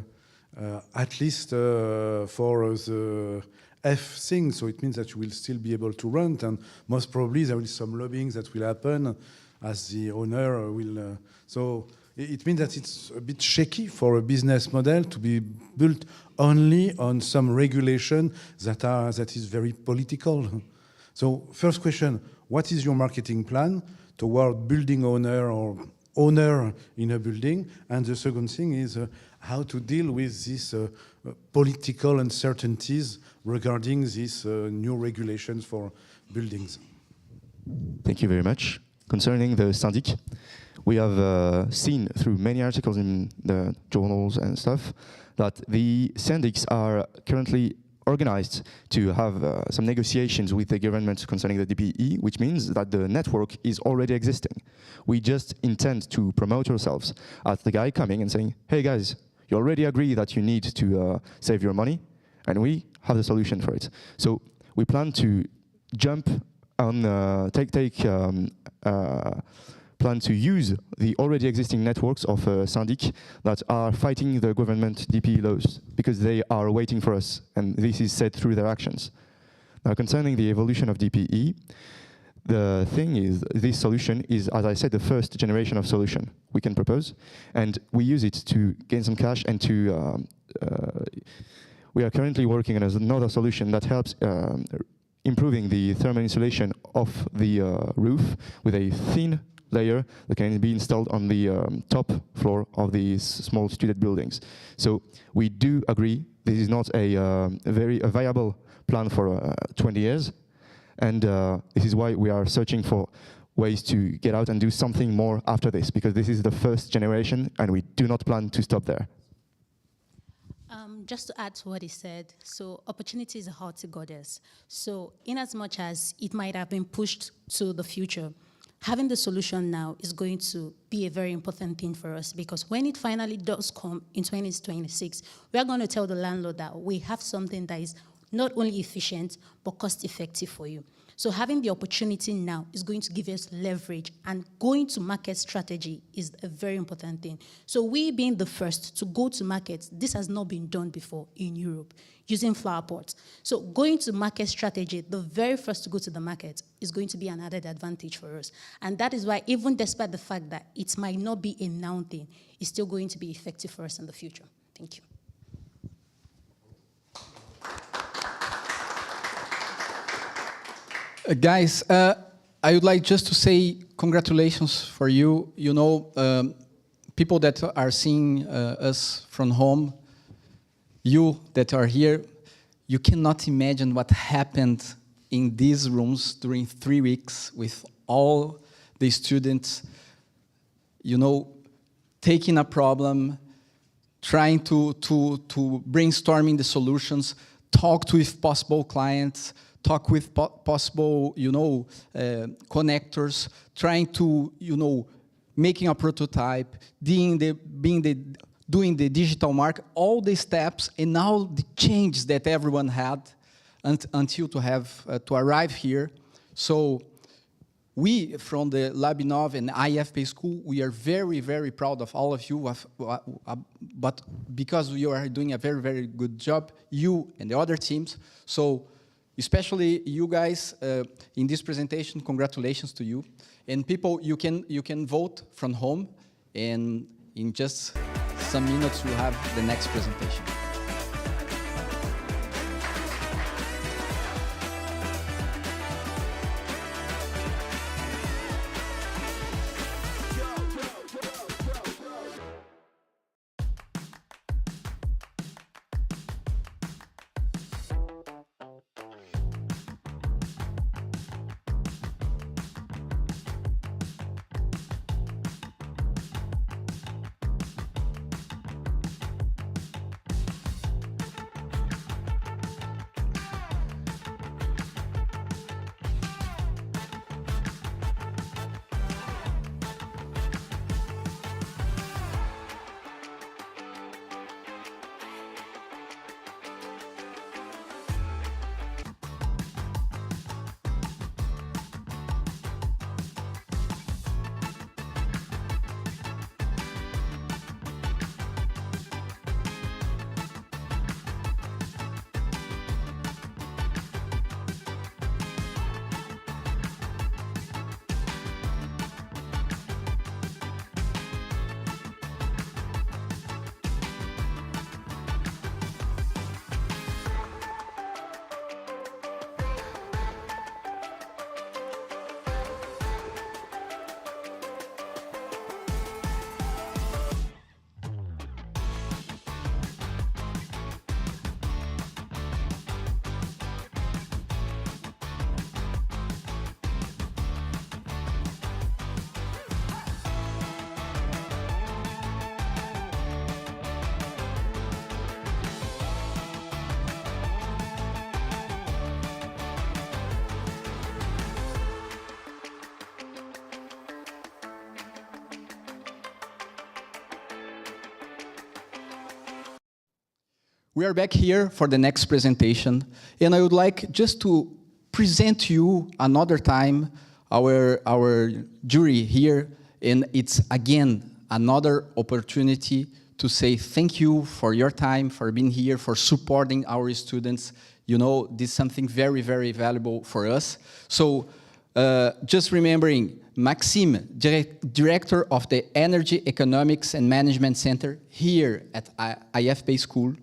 at least for the F thing. So it means that you will still be able to rent, and most probably there will be some lobbying that will happen as the owner will. So it means that it's a bit shaky for a business model to be built only on some regulation that is very political. So first question, what is your marketing plan toward building owner or owner in a building? And the second thing is how to deal with these political uncertainties regarding these new regulations for buildings. Thank you very much. Concerning the syndic, we have seen through many articles in the journals and stuff that the syndics are currently organized to have some negotiations with the government concerning the DPE, which means that the network is already existing. We just intend to promote ourselves as the guy coming and saying, hey guys, you already agree that you need to save your money, and we have the solution for it. So we plan to jump on, plan to use the already existing networks of syndic that are fighting the government DPE laws, because they are waiting for us, and this is said through their actions. Now, concerning the evolution of DPE, the thing is, this solution is, as I said, the first generation of solution we can propose, and we use it to gain some cash and to, we are currently working on another solution that helps improving the thermal insulation of the roof with a thin layer that can be installed on the top floor of these small student buildings. So we do agree this is not a very viable plan for 20 years, and this is why we are searching for ways to get out and do something more after this, because this is the first generation and we do not plan to stop there. Just to add to what he said, so opportunity is a hearty goddess. So in as much as it might have been pushed to the future, having the solution now is going to be a very important thing for us, because when it finally does come in 2026, we are going to tell the landlord that we have something that is not only efficient, but cost effective for you. So having the opportunity now is going to give us leverage, and going to market strategy is a very important thing. So we being the first to go to market, this has not been done before in Europe, using flower pots. So going to market strategy, the very first to go to the market, is going to be an added advantage for us. And that is why, even despite the fact that it might not be a now thing, it's still going to be effective for us in the future. Thank you. Guys, I would like just to say congratulations for you. You know, people that are seeing us from home, you that are here, you cannot imagine what happened in these rooms during 3 weeks with all the students, you know, taking a problem, trying to brainstorming the solutions, talk with possible clients, talk with possible, you know, connectors, trying to, you know, making a prototype, doing the digital market, all the steps and all the changes that everyone had until to arrive here. So we, from the Labinov and IFP School, we are very, very proud of all of you, but because you are doing a very, very good job, you and the other teams. So especially you guys in this presentation, congratulations to you. And people, you can vote from home, and in just some minutes we'll have the next presentation. We are back here for the next presentation, and I would like just to present to you another time our jury here, and it's again another opportunity to say thank you for your time, for being here, for supporting our students. You know, this is something very, very valuable for us. So just remembering, Maxime, Director of the Energy Economics and Management Center here at IFP School.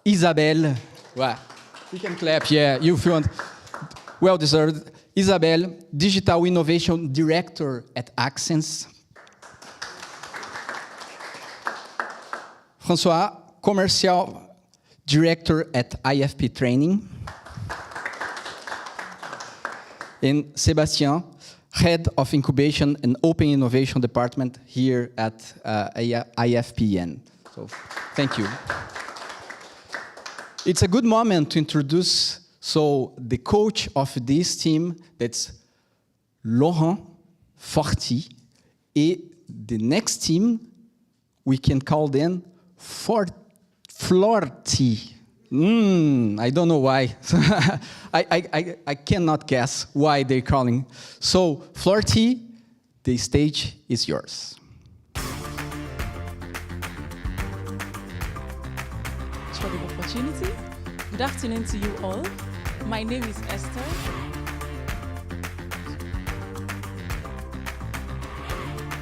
Isabelle, wow, we can clap, yeah, if you want. Well deserved. Isabelle, Digital Innovation Director at Accents. François, Commercial Director at IFP Training. And Sébastien, Head of Incubation and Open Innovation Department here at IFPN. So, thank you. It's a good moment to introduce the coach of this team, that's Laurent Forti, and the next team, we can call them Flutty. I don't know why. I cannot guess why they're calling. So, Flutty, the stage is yours. For the opportunity. Good afternoon to you all. My name is Esther.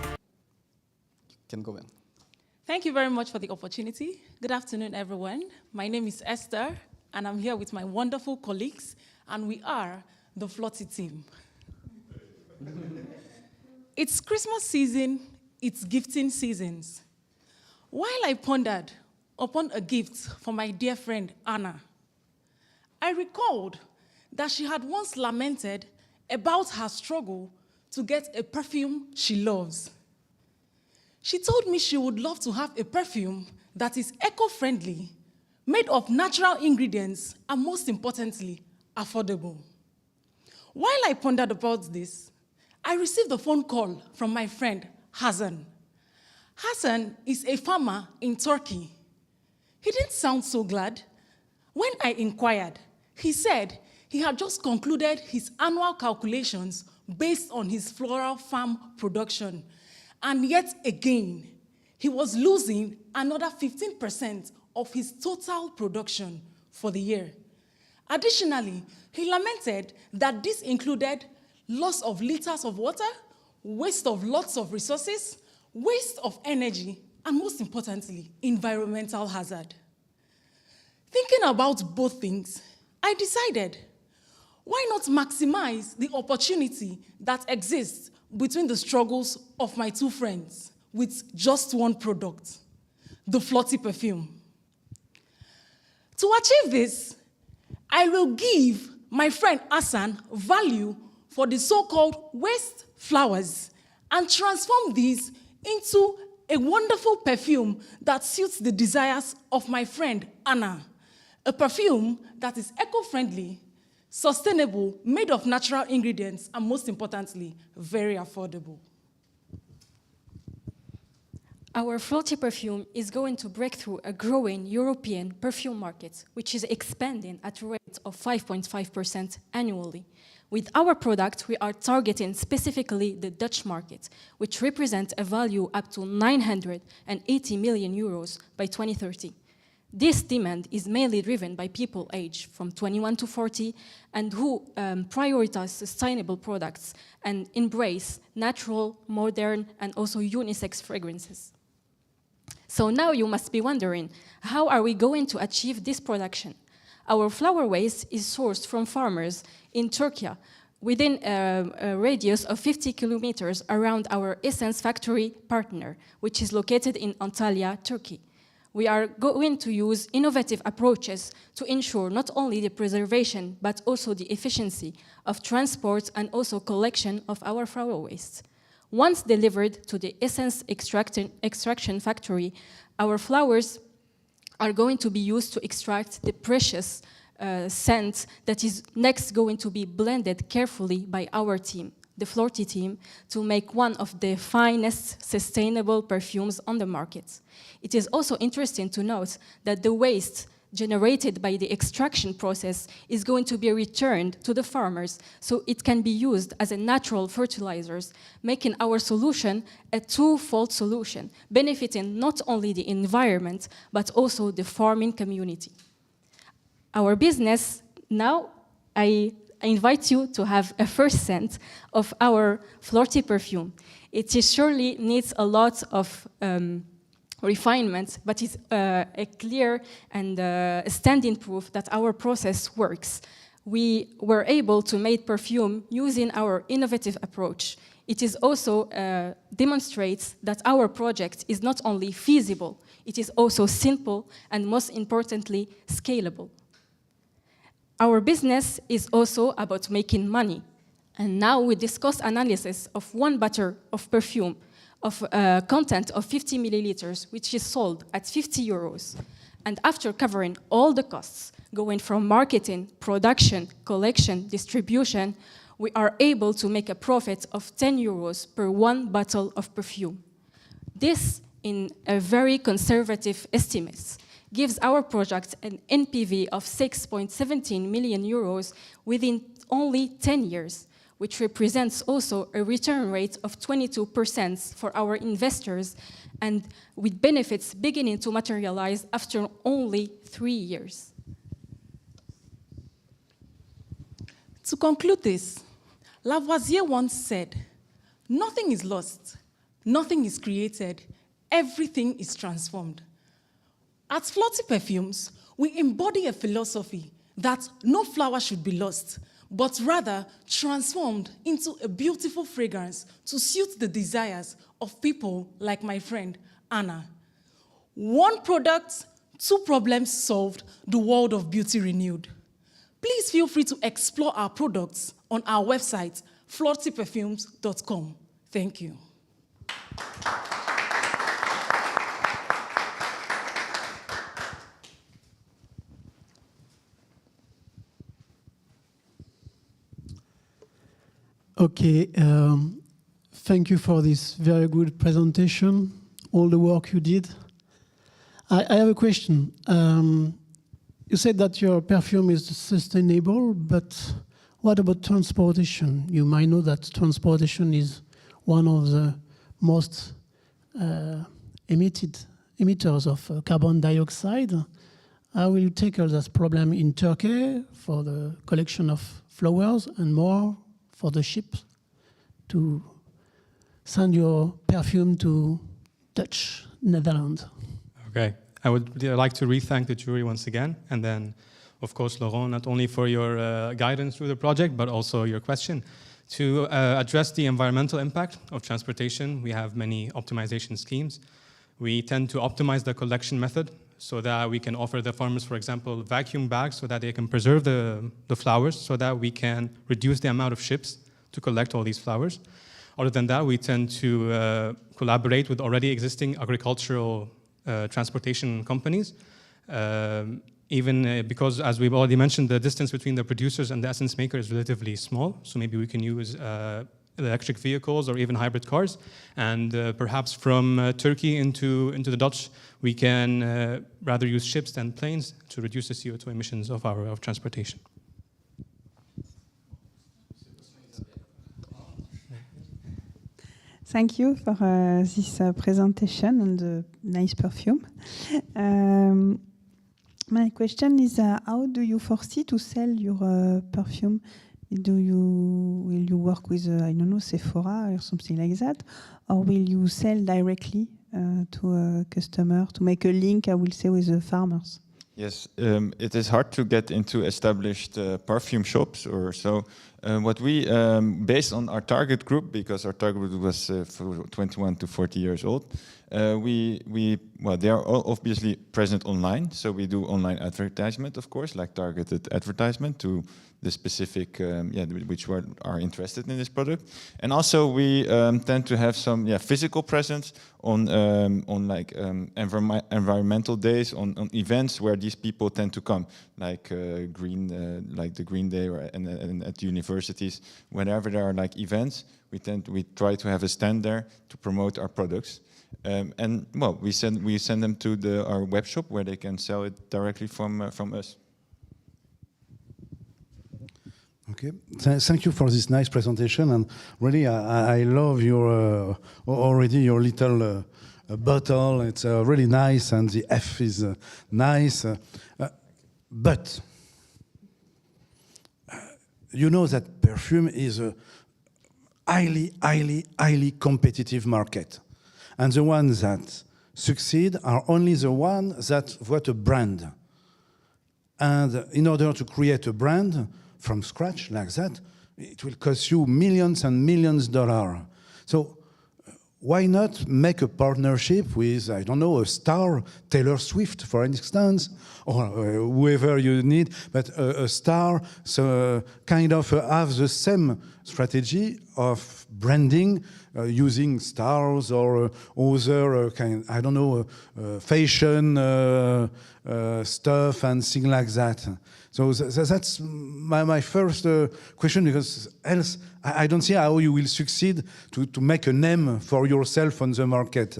You can go in. Thank you very much for the opportunity. Good afternoon, everyone. My name is Esther, and I'm here with my wonderful colleagues, and we are the Flutty team. It's Christmas season, it's gifting seasons. While I pondered upon a gift for my dear friend Anna, I recalled that she had once lamented about her struggle to get a perfume she loves. She told me she would love to have a perfume that is eco-friendly, made of natural ingredients, and most importantly, affordable. While I pondered about this, I received a phone call from my friend Hassan. Hassan is a farmer in Turkey. He didn't sound so glad. When I inquired, he said he had just concluded his annual calculations based on his floral farm production. And yet again, he was losing another 15% of his total production for the year. Additionally, he lamented that this included loss of liters of water, waste of lots of resources, waste of energy, and most importantly, environmental hazard. Thinking about both things, I decided, why not maximize the opportunity that exists between the struggles of my two friends with just one product, the Flutty perfume. To achieve this, I will give my friend Hassan value for the so-called waste flowers and transform these into a wonderful perfume that suits the desires of my friend Anna, a perfume that is eco-friendly, sustainable, made of natural ingredients, and most importantly, very affordable. Our Flutty perfume is going to break through a growing European perfume market, which is expanding at a rate of 5.5% annually. With our product, we are targeting specifically the Dutch market, which represents a value up to 980 million euros by 2030. This demand is mainly driven by people aged from 21 to 40 and who prioritize sustainable products and embrace natural, modern, and also unisex fragrances. So now you must be wondering, how are we going to achieve this production? Our flower waste is sourced from farmers in Turkey within a radius of 50 kilometers around our Essence factory partner, which is located in Antalya, Turkey. We are going to use innovative approaches to ensure not only the preservation, but also the efficiency of transport and also collection of our flower waste. Once delivered to the Essence extraction factory, our flowers are going to be used to extract the precious scent that is next going to be blended carefully by our team, the Flutty team, to make one of the finest sustainable perfumes on the market. It is also interesting to note that the waste generated by the extraction process is going to be returned to the farmers so it can be used as a natural fertilizers, making our solution a twofold solution, benefiting not only the environment, but also the farming community. Our business, now I invite you to have a first scent of our Flutty perfume. It surely needs a lot of refinement, but it's a clear and standing proof that our process works. We were able to make perfume using our innovative approach. It is also demonstrates that our project is not only feasible, it is also simple and most importantly, scalable. Our business is also about making money. And now we discuss analysis of 1 bottle of perfume of content of 50 milliliters, which is sold at 50 euros. And after covering all the costs, going from marketing, production, collection, distribution, we are able to make a profit of 10 euros per 1 bottle of perfume. This, in a very conservative estimates, gives our project an NPV of 6.17 million euros within only 10 years, which represents also a return rate of 22% for our investors, and with benefits beginning to materialize after only 3 years. To conclude this, Lavoisier once said, "Nothing is lost, nothing is created, everything is transformed." At Flutty Perfumes, we embody a philosophy that no flower should be lost, but rather transformed into a beautiful fragrance to suit the desires of people like my friend, Anna. 1 product, 2 problems solved, the world of beauty renewed. Please feel free to explore our products on our website, fluttyperfumes.com. Thank you. Okay, thank you for this very good presentation, all the work you did. I have a question. You said that your perfume is sustainable, but what about transportation? You might know that transportation is one of the most emitters of carbon dioxide. How will you tackle this problem in Turkey for the collection of flowers and more for the ship to send your perfume to Dutch Netherlands? Okay, I would like to re-thank the jury once again, and then, of course, Laurent, not only for your guidance through the project, but also your question. To address the environmental impact of transportation, we have many optimization schemes. We tend to optimize the collection method so that we can offer the farmers, for example, vacuum bags so that they can preserve the flowers, so that we can reduce the amount of ships to collect all these flowers. Other than that, we tend to collaborate with already existing agricultural transportation companies, even because, as we've already mentioned, the distance between the producers and the essence maker is relatively small, so maybe we can use electric vehicles or even hybrid cars, and perhaps from Turkey into the Dutch, we can rather use ships than planes to reduce the CO2 emissions of our transportation. Thank you for this presentation and the nice perfume. My question is, how do you foresee to sell your perfume? Will you work with, I don't know, Sephora or something like that? Or will you sell directly to a customer to make a link, I will say, with the farmers? Yes, it is hard to get into established perfume shops or so. What we, based on our target group, because our target group was 21 to 40 years old, well, they are all obviously present online, so we do online advertisement, of course, like targeted advertisement to the specific, which are interested in this product. And also we tend to have some physical presence on environmental days, on events where these people tend to come, like the Green Day and at universities. Whenever there are like events, we try to have a stand there to promote our products. And well, we send them to our web shop where they can sell it directly from us. Okay, thank you for this nice presentation, and really I love your already your little bottle. It's really nice, and the F is nice, but you know that perfume is a highly competitive market, and the ones that succeed are only the ones that got a brand. And in order to create a brand from scratch like that, it will cost you millions and millions of dollars. So why not make a partnership with, I don't know, a star, Taylor Swift, for instance, or whoever you need, but a star, so kind of have the same strategy of branding using stars or other kind, I don't know, fashion stuff and things like that. So that's my first question, because else I don't see how you will succeed to make a name for yourself on the market.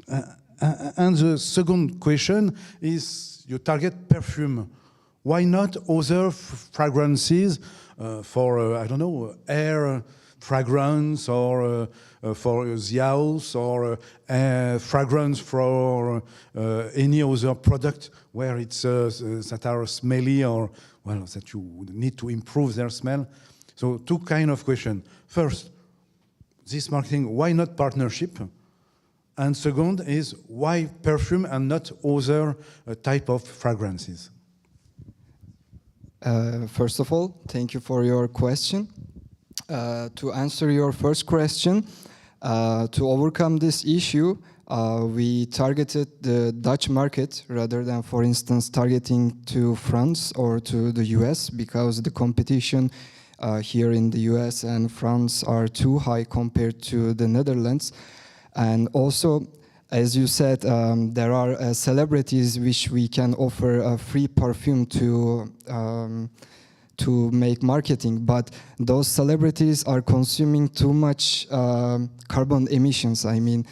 And the second question is, you target perfume. Why not other fragrances for, I don't know, air fragrance, or for the house, or fragrance for any other product where it's that are smelly, or well, that you need to improve their smell. So two kind of questions. First, this marketing, why not partnership? And second is, why perfume and not other type of fragrances? First of all, thank you for your question. To answer your first question, to overcome this issue, we targeted the Dutch market rather than, for instance, targeting to France or to the US, because the competition here in the US and France are too high compared to the Netherlands. And also, as you said, there are celebrities which we can offer a free perfume to make marketing, but those celebrities are consuming too much carbon emissions, I mean.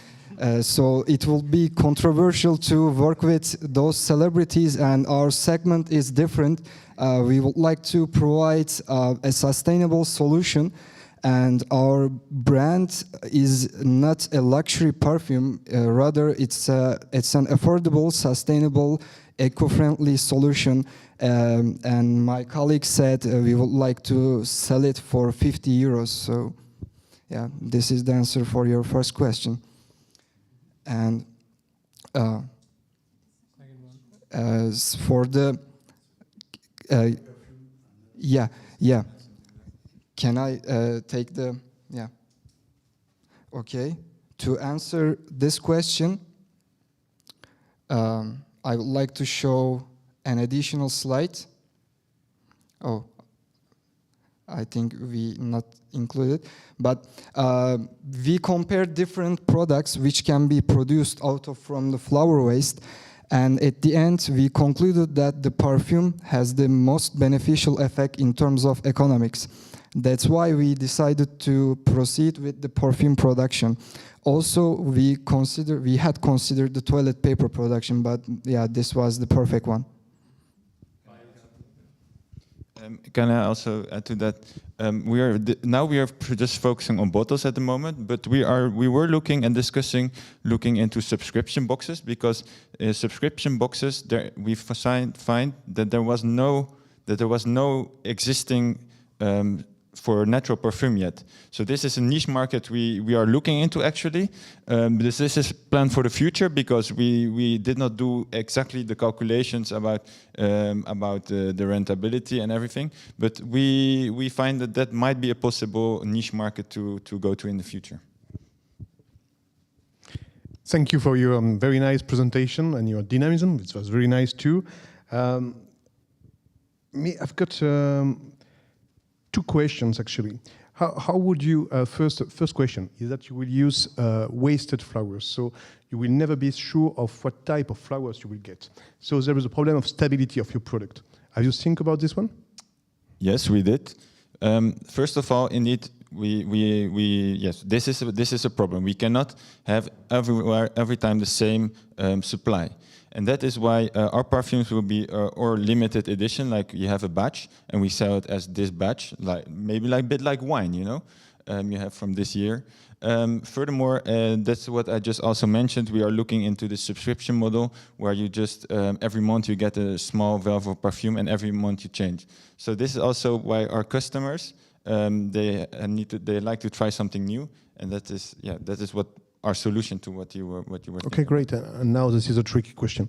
So it will be controversial to work with those celebrities, and our segment is different. We would like to provide a sustainable solution, and our brand is not a luxury perfume, rather it's an affordable, sustainable, eco-friendly solution. And my colleague said we would like to sell it for 50 euros. So yeah, this is the answer for your first question. And for the, yeah. Can I take the, yeah. Okay, to answer this question, I would like to show an additional slide. Oh, I think we not included, but we compared different products which can be produced from the flower waste, and at the end we concluded that the perfume has the most beneficial effect in terms of economics. That's why we decided to proceed with the perfume production. Also, we had considered the toilet paper production, but yeah, this was the perfect one. Can I also add to that? We are just focusing on bottles at the moment, but we were looking and discussing into subscription boxes, because subscription boxes we find that there was no existing for natural perfume yet. So this is a niche market we are looking into actually. This is planned for the future, because we did not do exactly the calculations about the rentability and everything, but we find that might be a possible niche market to go to in the future. Thank you for your very nice presentation and your dynamism. It was very nice too. I've got two questions actually. How would you, first question is that you will use wasted flowers. So you will never be sure of what type of flowers you will get. So there is a problem of stability of your product. Have you think about this one? Yes, we did. First of all, indeed, yes, this is a problem. We cannot have everywhere every time the same supply. And that is why our perfumes will be or limited edition, like you have a batch, and we sell it as this batch, like maybe like a bit like wine, you know, you have from this year. Furthermore, that's what I just also mentioned. We are looking into the subscription model, where you just every month you get a small valve of perfume, and every month you change. So this is also why our customers they like to try something new, and that is what our solution to what you were. Okay, great. And now this is a tricky question.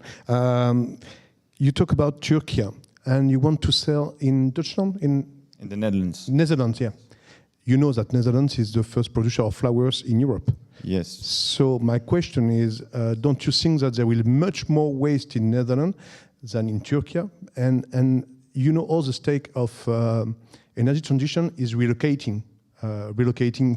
You talk about Turkey, and you want to sell in Deutschland, in the Netherlands. Netherlands, yeah. You know that Netherlands is the first producer of flowers in Europe. Yes. So my question is, don't you think that there will be much more waste in Netherlands than in Turkey? And you know, all the stake of energy transition is relocating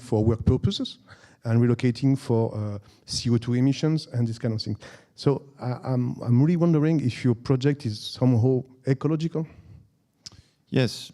for work purposes, and relocating for CO2 emissions and this kind of thing. So I'm really wondering if your project is somehow ecological. Yes.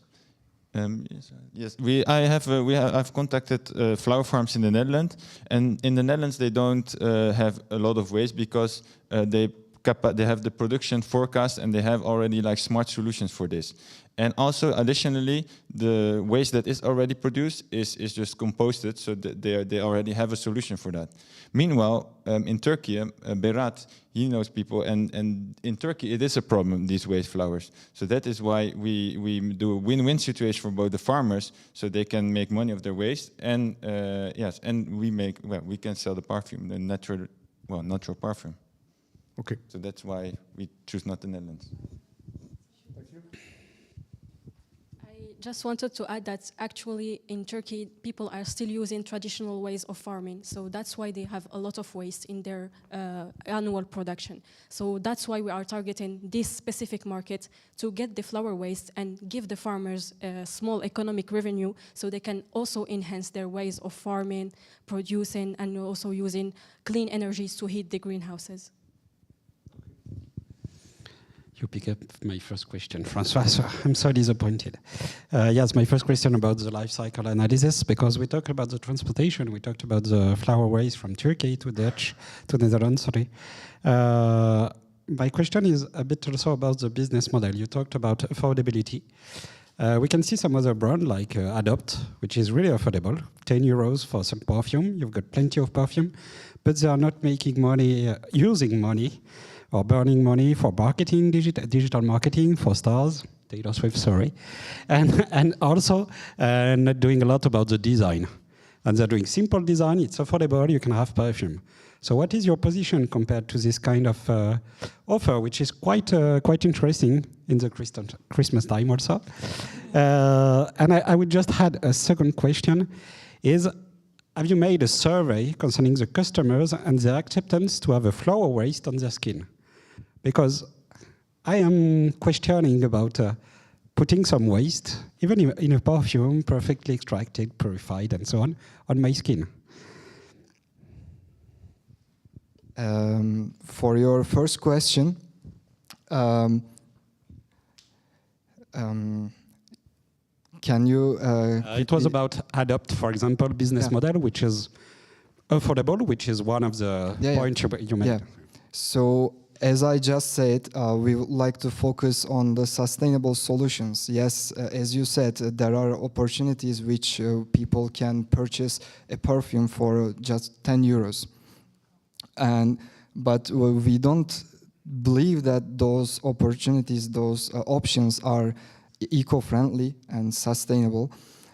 Yes. I've contacted flower farms in the Netherlands, and in the Netherlands they don't have a lot of waste because they have the production forecast, and they have already like smart solutions for this. And also, additionally, the waste that is already produced is just composted, so that they already have a solution for that. Meanwhile, in Turkey, Berat, he knows people, and in Turkey it is a problem, these waste flowers. So that is why we do a win-win situation for both the farmers, so they can make money of their waste, and yes, and we can sell the perfume, the natural perfume. Okay. So that's why we choose not the Netherlands. Just wanted to add that actually in Turkey, people are still using traditional ways of farming. So that's why they have a lot of waste in their annual production. So that's why we are targeting this specific market to get the flower waste and give the farmers a small economic revenue, so they can also enhance their ways of farming, producing, and also using clean energies to heat the greenhouses. You pick up my first question, Francois, so I'm so disappointed. Yes, my first question about the life cycle analysis, because we talked about the transportation, we talked about the flower waste from Turkey to Netherlands, sorry. My question is a bit also about the business model. You talked about affordability. We can see some other brand like Adopt, which is really affordable, 10 euros for some perfume. You've got plenty of perfume, but they are not making money, using money, or burning money for marketing, digital marketing, for stars, Taylor Swift, sorry, and also not doing a lot about the design. And they're doing simple design, it's affordable, you can have perfume. So what is your position compared to this kind of offer, which is quite interesting in the Christmas time also? And I would just add a second question, is have you made a survey concerning the customers and their acceptance to have a flower waste on their skin? Because I am questioning about putting some waste, even in a perfume, perfectly extracted, purified, and so on my skin. For your first question, can you... it was about Adopt, for example, business model, which is affordable, which is one of the points you made. Yeah. So, as I just said, we would like to focus on the sustainable solutions. Yes, as you said, there are opportunities which people can purchase a perfume for just 10 euros. But we don't believe that those opportunities, those options are eco-friendly and sustainable.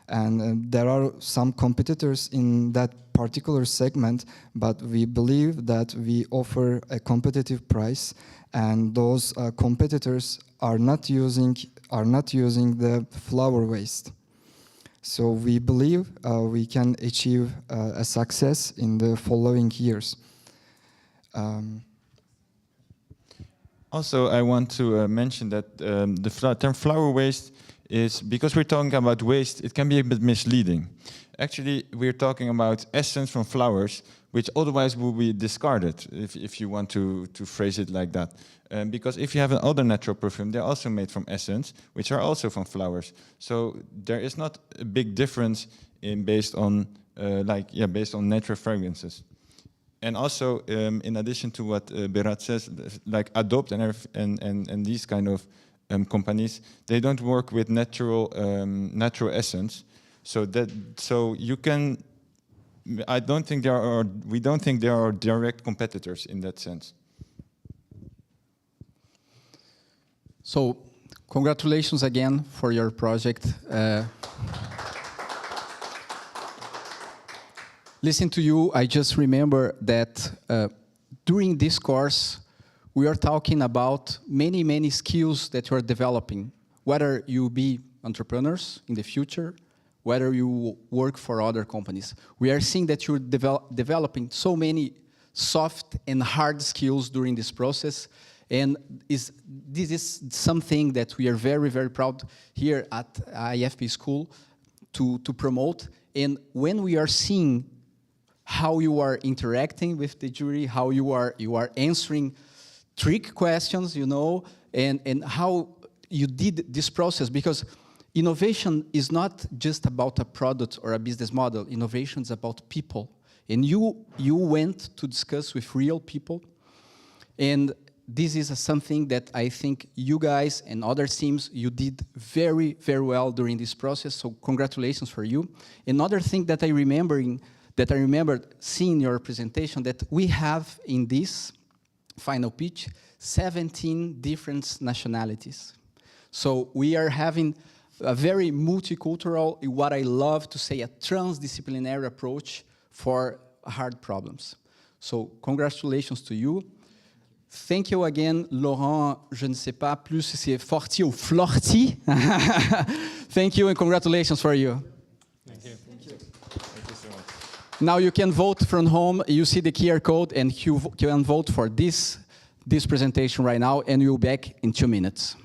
And there are some competitors in that particular segment, but we believe that we offer a competitive price, and those competitors are not using the flower waste. So we believe we can achieve a success in the following years. Also, I want to mention that the term flower waste is, because we're talking about waste, it can be a bit misleading. Actually, we're talking about essence from flowers, which otherwise will be discarded, if you want to phrase it like that. Because if you have another natural perfume, they're also made from essence, which are also from flowers. So there is not a big difference based on based on natural fragrances. And also, in addition to what Berat says, like Adopt and these kind of companies, they don't work with natural essence. So you can. I don't think there are. We don't think there are direct competitors in that sense. So, congratulations again for your project. Listen to you, I just remember that during this course, we are talking about many skills that you are developing, whether you be entrepreneurs in the future, whether you work for other companies. We are seeing that you're developing so many soft and hard skills during this process, and this is something that we are very proud here at IFP School to promote. And when we are seeing how you are interacting with the jury, how you are answering trick questions, you know, and how you did this process, because innovation is not just about a product or a business model. Innovation is about people. And you went to discuss with real people, and this is something that I think you guys and other teams, you did very well during this process, so congratulations for you. Another thing that I remembered seeing your presentation, that we have in this final pitch 17 different nationalities. So we are having a very multicultural, what I love to say, a transdisciplinary approach for hard problems. So congratulations to you. Thank you again, Laurent. Je ne sais pas plus si c'est Forty ou Flutty. Thank you and congratulations for you. Thank you. Thank you. Thank you so much. Now you can vote from home. You see the QR code, and you can vote for this presentation right now, and we'll be back in 2 minutes.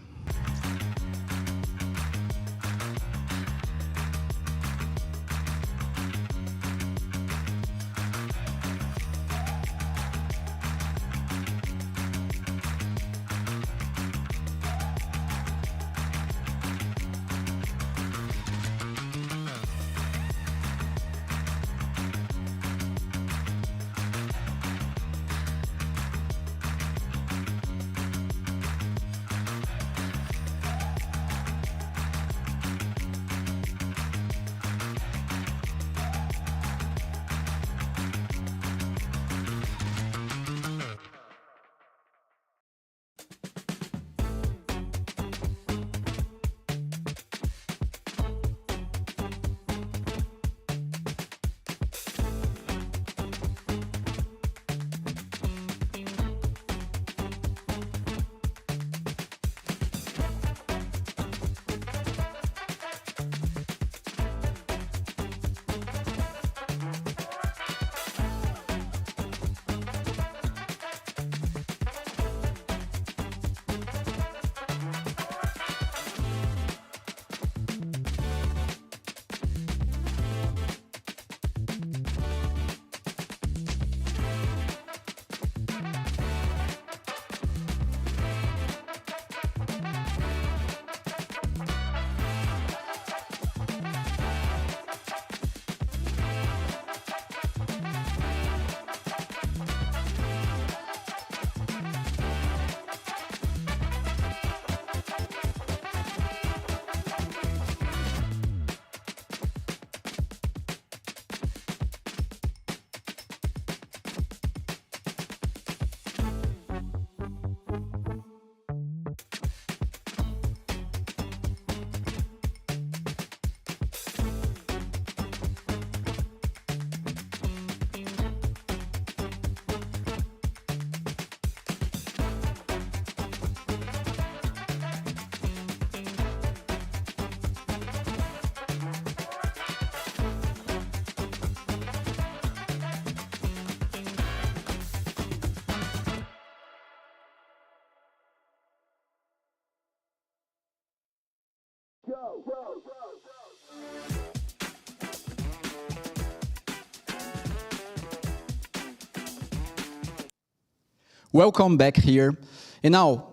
Welcome back here. And now,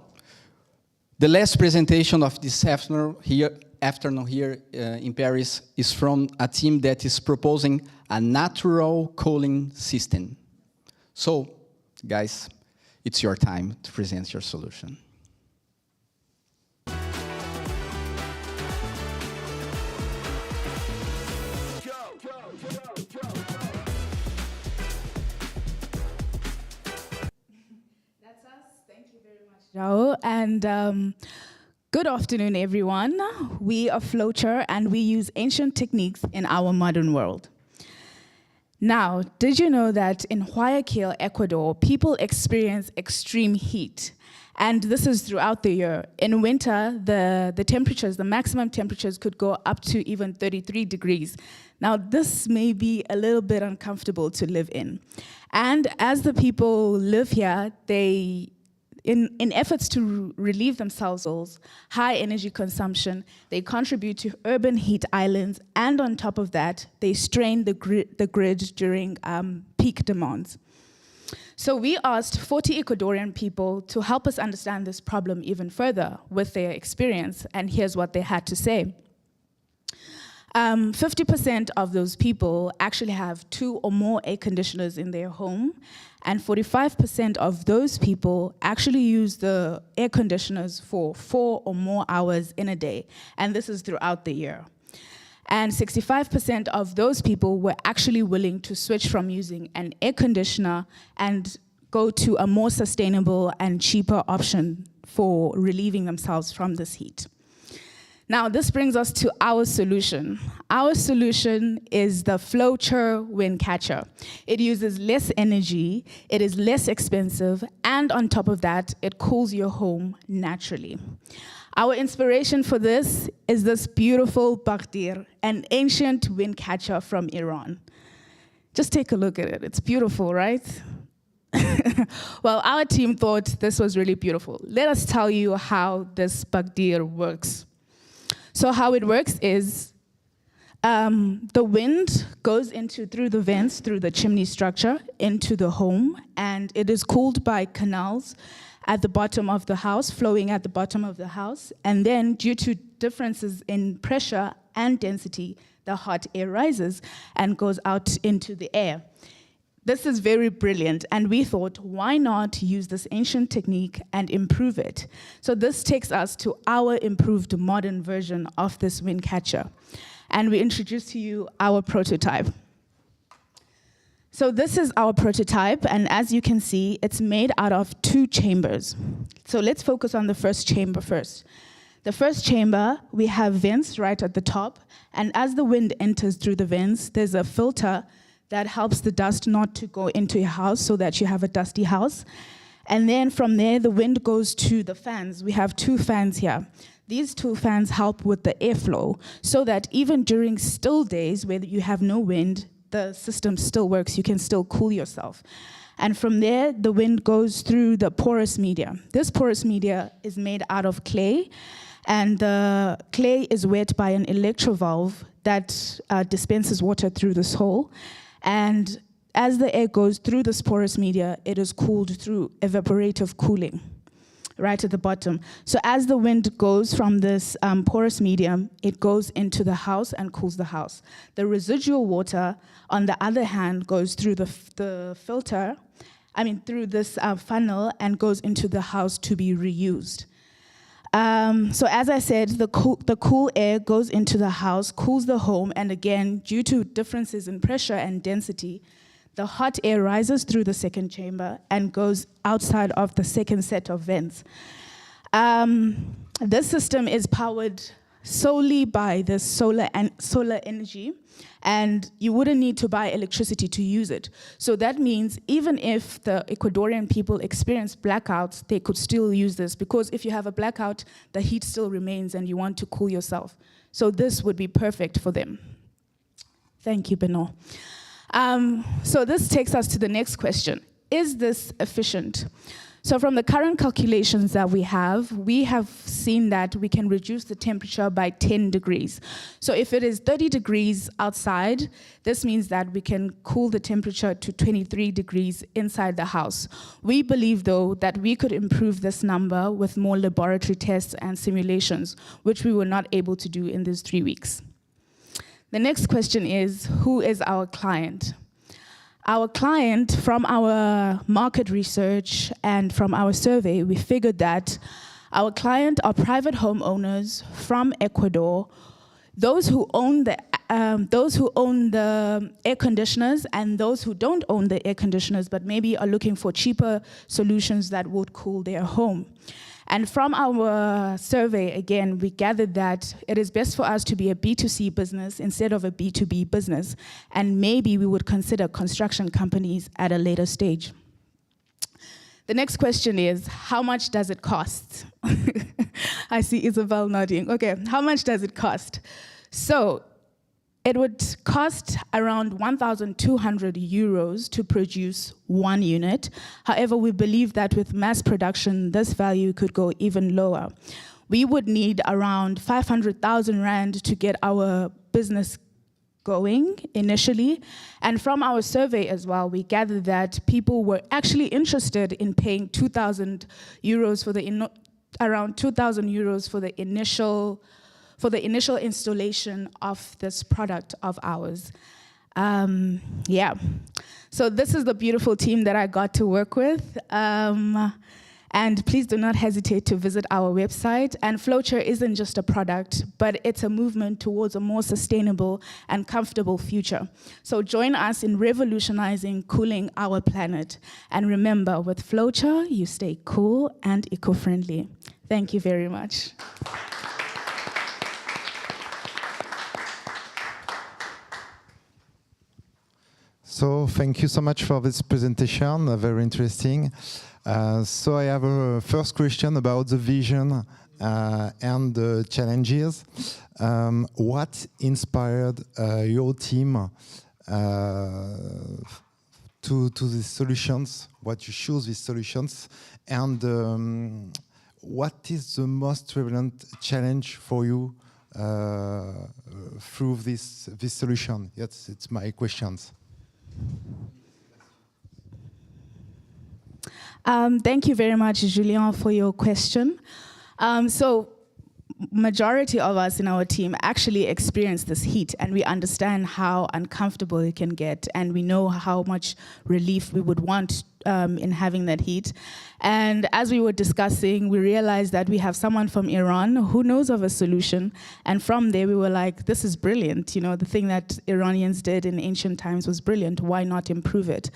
the last presentation of this afternoon here afternoon here in Paris is from a team that is proposing a natural cooling system. So, guys, it's your time to present your solution. Joe, and good afternoon, everyone. We are Flutty, and we use ancient techniques in our modern world. Now, did you know that in Guayaquil, Ecuador, people experience extreme heat? And this is throughout the year. In winter, the temperatures, the maximum temperatures could go up to even 33 degrees. Now, this may be a little bit uncomfortable to live in. And as the people live here, in efforts to relieve themselves of high energy consumption, they contribute to urban heat islands, and on top of that, they strain the grid during peak demands. So we asked 40 Ecuadorian people to help us understand this problem even further with their experience, and here's what they had to say. 50% of those people actually have 2 or more air conditioners in their home, and 45% of those people actually use the air conditioners for 4 or more hours in a day, and this is throughout the year. And 65% of those people were actually willing to switch from using an air conditioner and go to a more sustainable and cheaper option for relieving themselves from this heat. Now, this brings us to our solution. Our solution is the Flutty wind catcher. It uses less energy, it is less expensive, and on top of that, it cools your home naturally. Our inspiration for this is this beautiful Baghdir, an ancient wind catcher from Iran. Just take a look at it. It's beautiful, right? Well, our team thought this was really beautiful. Let us tell you how this Baghdir works. So how it works is the wind goes through the vents, through the chimney structure, into the home, and it is cooled by canals at the bottom of the house, flowing at the bottom of the house, and then due to differences in pressure and density, the hot air rises and goes out into the air. This is very brilliant, and we thought, why not use this ancient technique and improve it? So this takes us to our improved modern version of this wind catcher. And we introduce to you our prototype. So this is our prototype, and as you can see, it's made out of 2 chambers. So let's focus on the first chamber first. The first chamber, we have vents right at the top, and as the wind enters through the vents, there's a filter that helps the dust not to go into your house so that you have a dusty house. And then from there, the wind goes to the fans. We have 2 fans here. These 2 fans help with the airflow so that even during still days where you have no wind, the system still works, you can still cool yourself. And from there, the wind goes through the porous media. This porous media is made out of clay, and the clay is wet by an electrovalve that dispenses water through this hole. And as the air goes through this porous media, it is cooled through evaporative cooling right at the bottom. So as the wind goes from this porous medium, it goes into the house and cools the house. The residual water, on the other hand, goes through the filter, through this funnel, and goes into the house to be reused. So as I said, the cool air goes into the house, cools the home, and again, due to differences in pressure and density, the hot air rises through the second chamber and goes outside of the second set of vents. This system is powered solely by the solar energy, and you wouldn't need to buy electricity to use it. So that means even if the Ecuadorian people experience blackouts, they could still use this, because if you have a blackout, the heat still remains and you want to cool yourself. So this would be perfect for them. Thank you, Benoit. So this takes us to the next question. Is this efficient? So from the current calculations that we have seen that we can reduce the temperature by 10 degrees. So if it is 30 degrees outside, this means that we can cool the temperature to 23 degrees inside the house. We believe, though, that we could improve this number with more laboratory tests and simulations, which we were not able to do in these 3 weeks. The next question is, who is our client? Our client, from our market research and from our survey, we figured that our client are private homeowners from Ecuador, those who own the air conditioners and those who don't own the air conditioners but maybe are looking for cheaper solutions that would cool their home. And from our survey, again, we gathered that it is best for us to be a B2C business instead of a B2B business, and maybe we would consider construction companies at a later stage. The next question is, how much does it cost? I see Isabel nodding. Okay, how much does it cost? So, it would cost around 1,200 euros to produce 1 unit. However, we believe that with mass production, this value could go even lower. We would need around 500,000 rand to get our business going initially. And from our survey as well, we gathered that people were actually interested in paying 2,000 euros for around 2,000 euros for the initial installation of this product of ours. Yeah, so this is the beautiful team that I got to work with. And please do not hesitate to visit our website. And Flowchair isn't just a product, but it's a movement towards a more sustainable and comfortable future. So join us in revolutionizing cooling our planet. And remember, with Flowchair, you stay cool and eco-friendly. Thank you very much. So thank you so much for this presentation, very interesting. So I have a first question about the vision and the challenges. What inspired your team to these solutions? What you choose these solutions? And what is the most prevalent challenge for you through this solution? Yes, it's my questions. Thank you very much, Julien, for your question. So, majority of us in our team actually experience this heat, and we understand how uncomfortable it can get, and we know how much relief we would want in having that heat. And as we were discussing, we realized that we have someone from Iran who knows of a solution, and from there we were like, this is brilliant. You know, the thing that Iranians did in ancient times was brilliant. Why not improve it?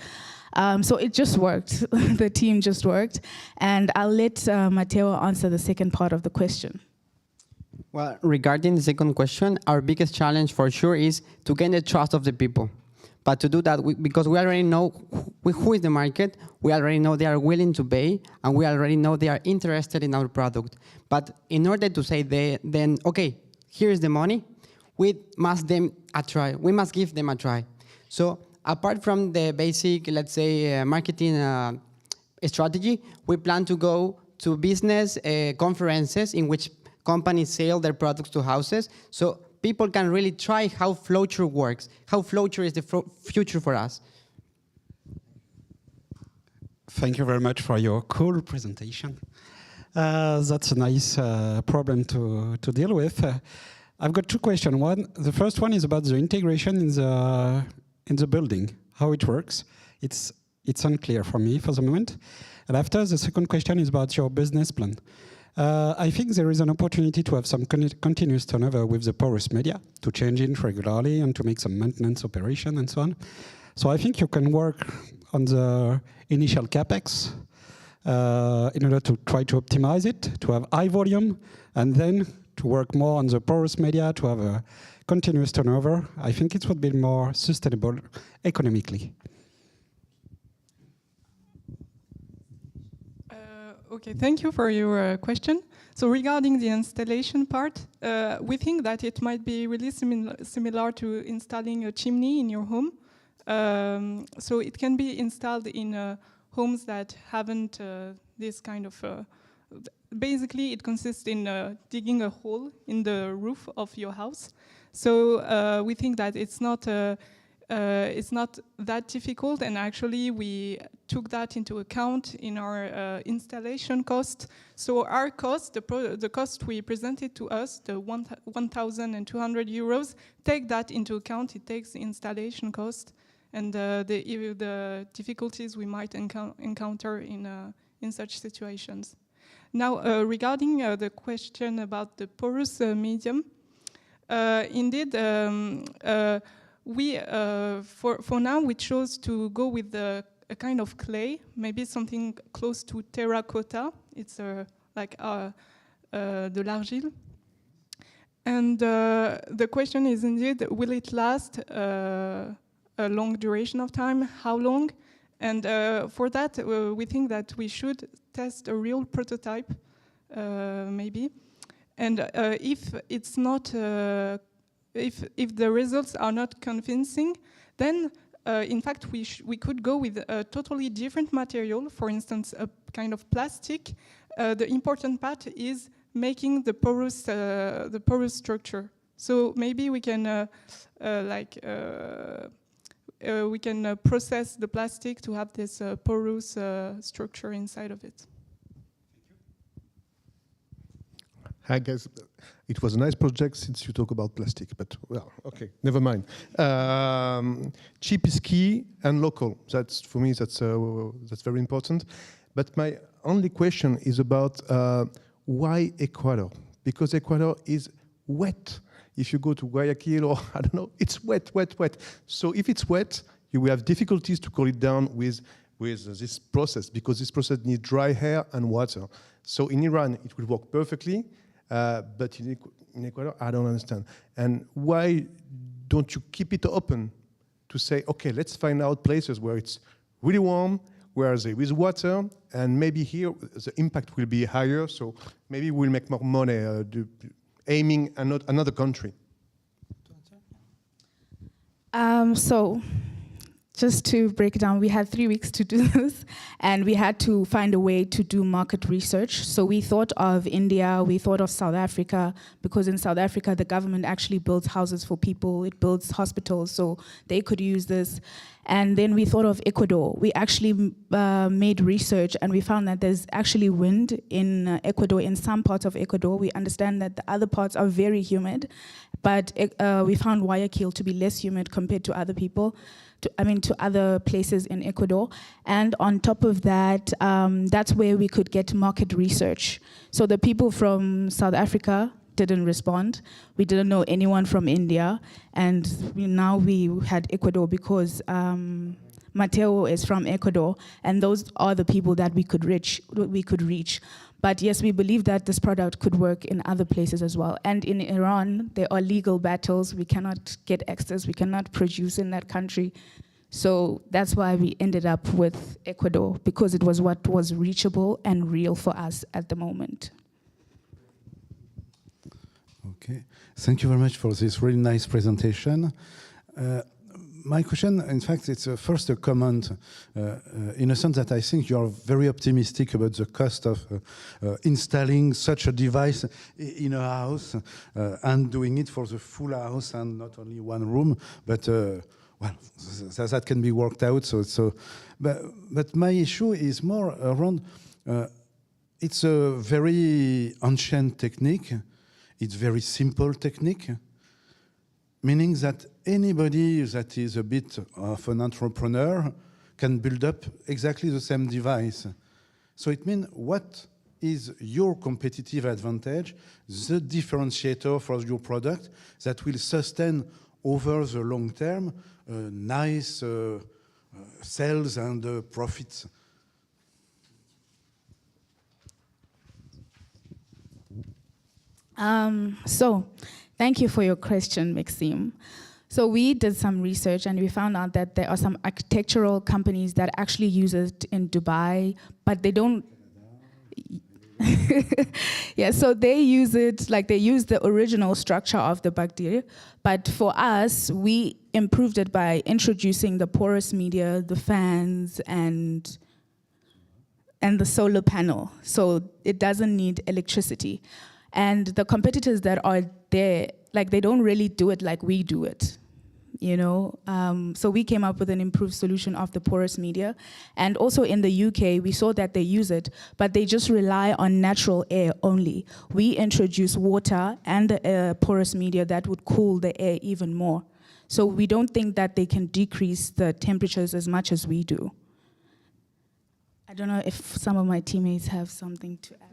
So it just worked. The team just worked. And I'll let Matteo answer the second part of the question. Well, regarding the second question, our biggest challenge for sure is to gain the trust of the people. But to do that, because we already know who is the market, we already know they are willing to pay, and we already know they are interested in our product. But in order to say then, okay, here is the money, we must give them a try. So apart from the basic, let's say, marketing strategy, we plan to go to business conferences in which companies sell their products to houses, so people can really try how Flowchair works, how Flowchair is the future for us. Thank you very much for your cool presentation. That's a nice problem to deal with. I've got two questions. The first one is about the integration in the building, how it works. It's unclear for me for the moment. And after, the second question is about your business plan. I think there is an opportunity to have some continuous turnover with the porous media, to change it regularly and to make some maintenance operation and so on. So I think you can work on the initial capex in order to try to optimize it, to have high volume, and then to work more on the porous media, to have a continuous turnover. I think it would be more sustainable economically. Okay, thank you for your question. So regarding the installation part, we think that it might be really similar to installing a chimney in your home. So it can be installed in homes that haven't this kind of. Basically, it consists in digging a hole in the roof of your house. So we think that it's not that difficult, and actually we took that into account in our installation cost. So our cost, the cost we presented to us, the 1,200 euros, take that into account. It takes the installation cost and the difficulties we might encounter in such situations. Now, regarding the question about the porous medium, indeed, we for now we chose to go with a kind of clay, maybe something close to terracotta. It's like de l'argile. And the question is indeed, will it last a long duration of time? How long? And for that, we think that we should test a real prototype, maybe. And if it's not, if the results are not convincing, then in fact we could go with a totally different material. For instance, a kind of plastic. The important part is making the porous structure. So maybe we can we can process the plastic to have this porous structure inside of it. Hi guys, it was a nice project since you talk about plastic, but well, okay, never mind. Cheap is key and local. That's for me. That's very important. But my only question is about why Ecuador? Because Ecuador is wet. If you go to Guayaquil or I don't know, it's wet, wet, wet. So if it's wet, you will have difficulties to cool it down with this process, because this process needs dry air and water. So in Iran, it will work perfectly, but in Ecuador, I don't understand. And why don't you keep it open to say, okay, let's find out places where it's really warm, where there is water, and maybe here the impact will be higher, so maybe we'll make more money aiming another country. So, just to break it down, we had 3 weeks to do this, and we had to find a way to do market research. So we thought of India, we thought of South Africa, because in South Africa, the government actually builds houses for people, it builds hospitals, so they could use this. And then we thought of Ecuador. We actually made research, and we found that there's actually wind in Ecuador, in some parts of Ecuador. We understand that the other parts are very humid, but we found Guayaquil to be less humid compared to other people. To other places in Ecuador. And on top of that, that's where we could get market research. So the people from South Africa didn't respond. We didn't know anyone from India. And now we had Ecuador because Mateo is from Ecuador, and those are the people that we could reach. But yes, we believe that this product could work in other places as well. And in Iran, there are legal battles. We cannot get access. We cannot produce in that country. So that's why we ended up with Ecuador, because it was what was reachable and real for us at the moment. Okay, thank you very much for this really nice presentation. My question, in fact, it's first a comment in a sense that I think you're very optimistic about the cost of installing such a device in a house and doing it for the full house and not only one room, but well, that can be worked out. But my issue is more around, it's a very ancient technique, it's very simple technique, meaning that anybody that is a bit of an entrepreneur can build up exactly the same device. So it means, what is your competitive advantage, the differentiator for your product that will sustain over the long term nice sales and profits? So, thank you for your question, Maxime. So we did some research and we found out that there are some architectural companies that actually use it in Dubai, but they don't. Yeah, so they use it, like they use the original structure of the Bagdir, but for us, we improved it by introducing the porous media, the fans, and and the solar panel, so it doesn't need electricity. And the competitors that are there, like they don't really do it like we do it, you know? So we came up with an improved solution of the porous media. And also in the UK, we saw that they use it, but they just rely on natural air only. We introduce water and the porous media that would cool the air even more. So we don't think that they can decrease the temperatures as much as we do. I don't know if some of my teammates have something to add.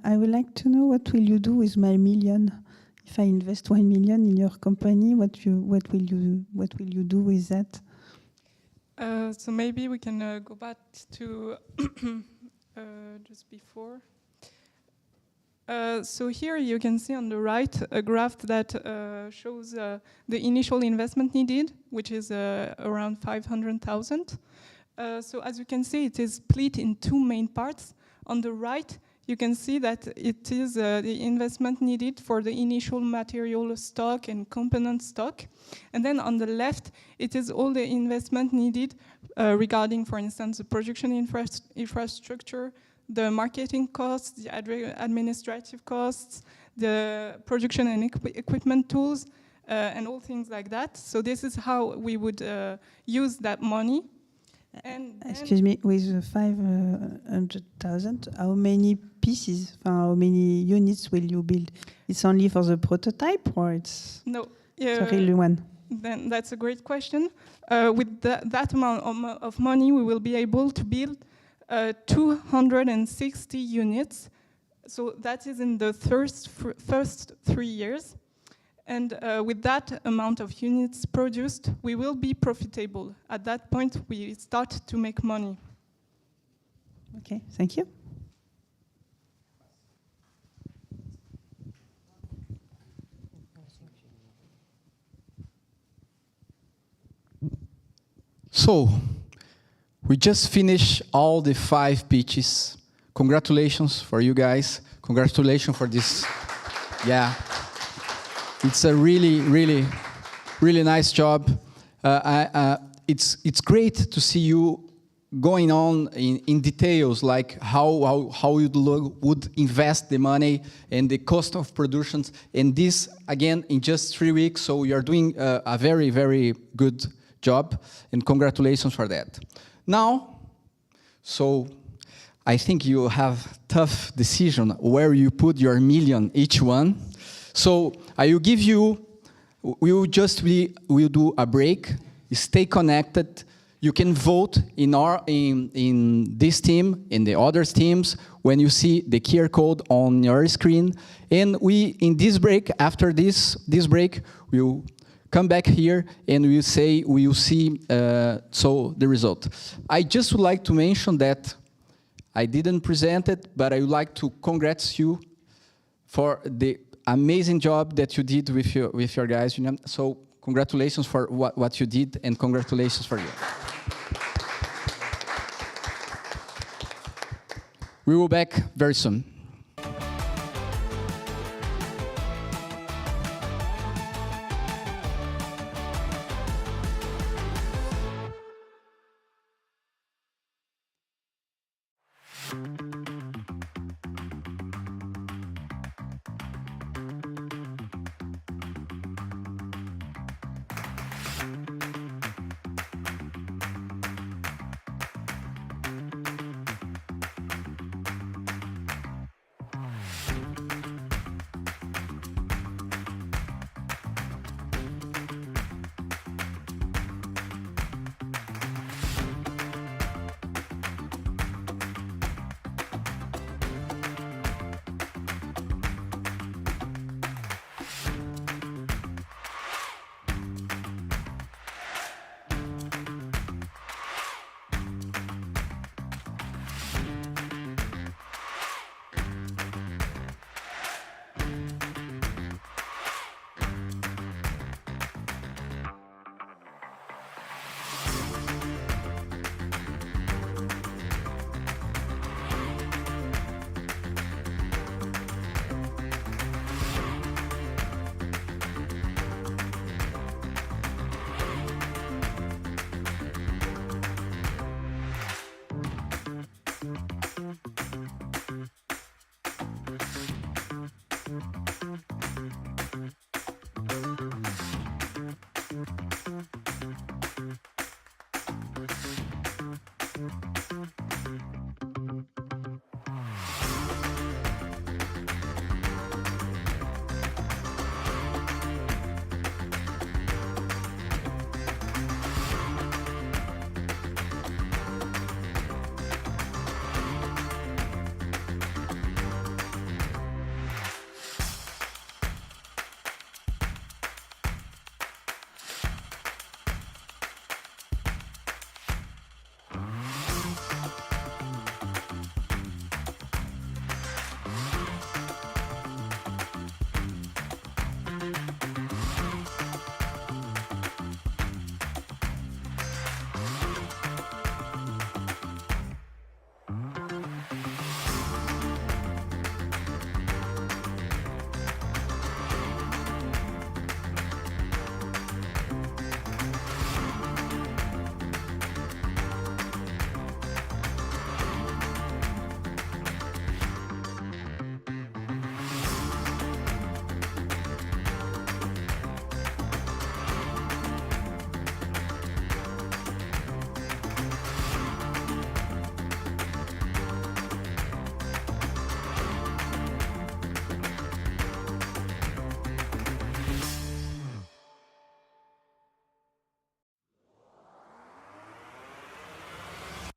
I would like to know, what will you do with my million? If I invest 1 million in your company, what will you do with that? So maybe we can go back to just before. So here you can see on the right a graph that shows the initial investment needed, which is around 500,000. So as you can see, it is split in two main parts. On the right, you can see that it is the investment needed for the initial material stock and component stock. And then on the left, it is all the investment needed regarding, for instance, the production infrastructure, the marketing costs, the administrative costs, the production and equipment tools, and all things like that. So this is how we would use that money. And excuse me, with 500,000, how many pieces, how many units will you build? It's only for the prototype, or it's no, the real one? Then that's a great question. With that amount of money, we will be able to build 260 units. So that is in the first 3 years. And with that amount of units produced, we will be profitable. At that point, we start to make money. Okay, thank you. So, we just finished all the 5 pitches. Congratulations for you guys. Congratulations for this. Yeah. It's a really, really, really nice job. It's great to see you going on in details, like how you would invest the money and the cost of productions. And this, again, in just 3 weeks. So you're doing a very, very good job. And congratulations for that. Now, so I think you have tough decision where you put your million, each one. So I will give you, we'll do a break, stay connected. You can vote in this team, in the other teams, when you see the QR code on your screen. And in this break, after this break, we'll come back here and we'll see so the result. I just would like to mention that I didn't present it, but I would like to congratulate you for the amazing job that you did with your guys. So congratulations for what you did, and congratulations for you. We will be back very soon.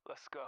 Let's go.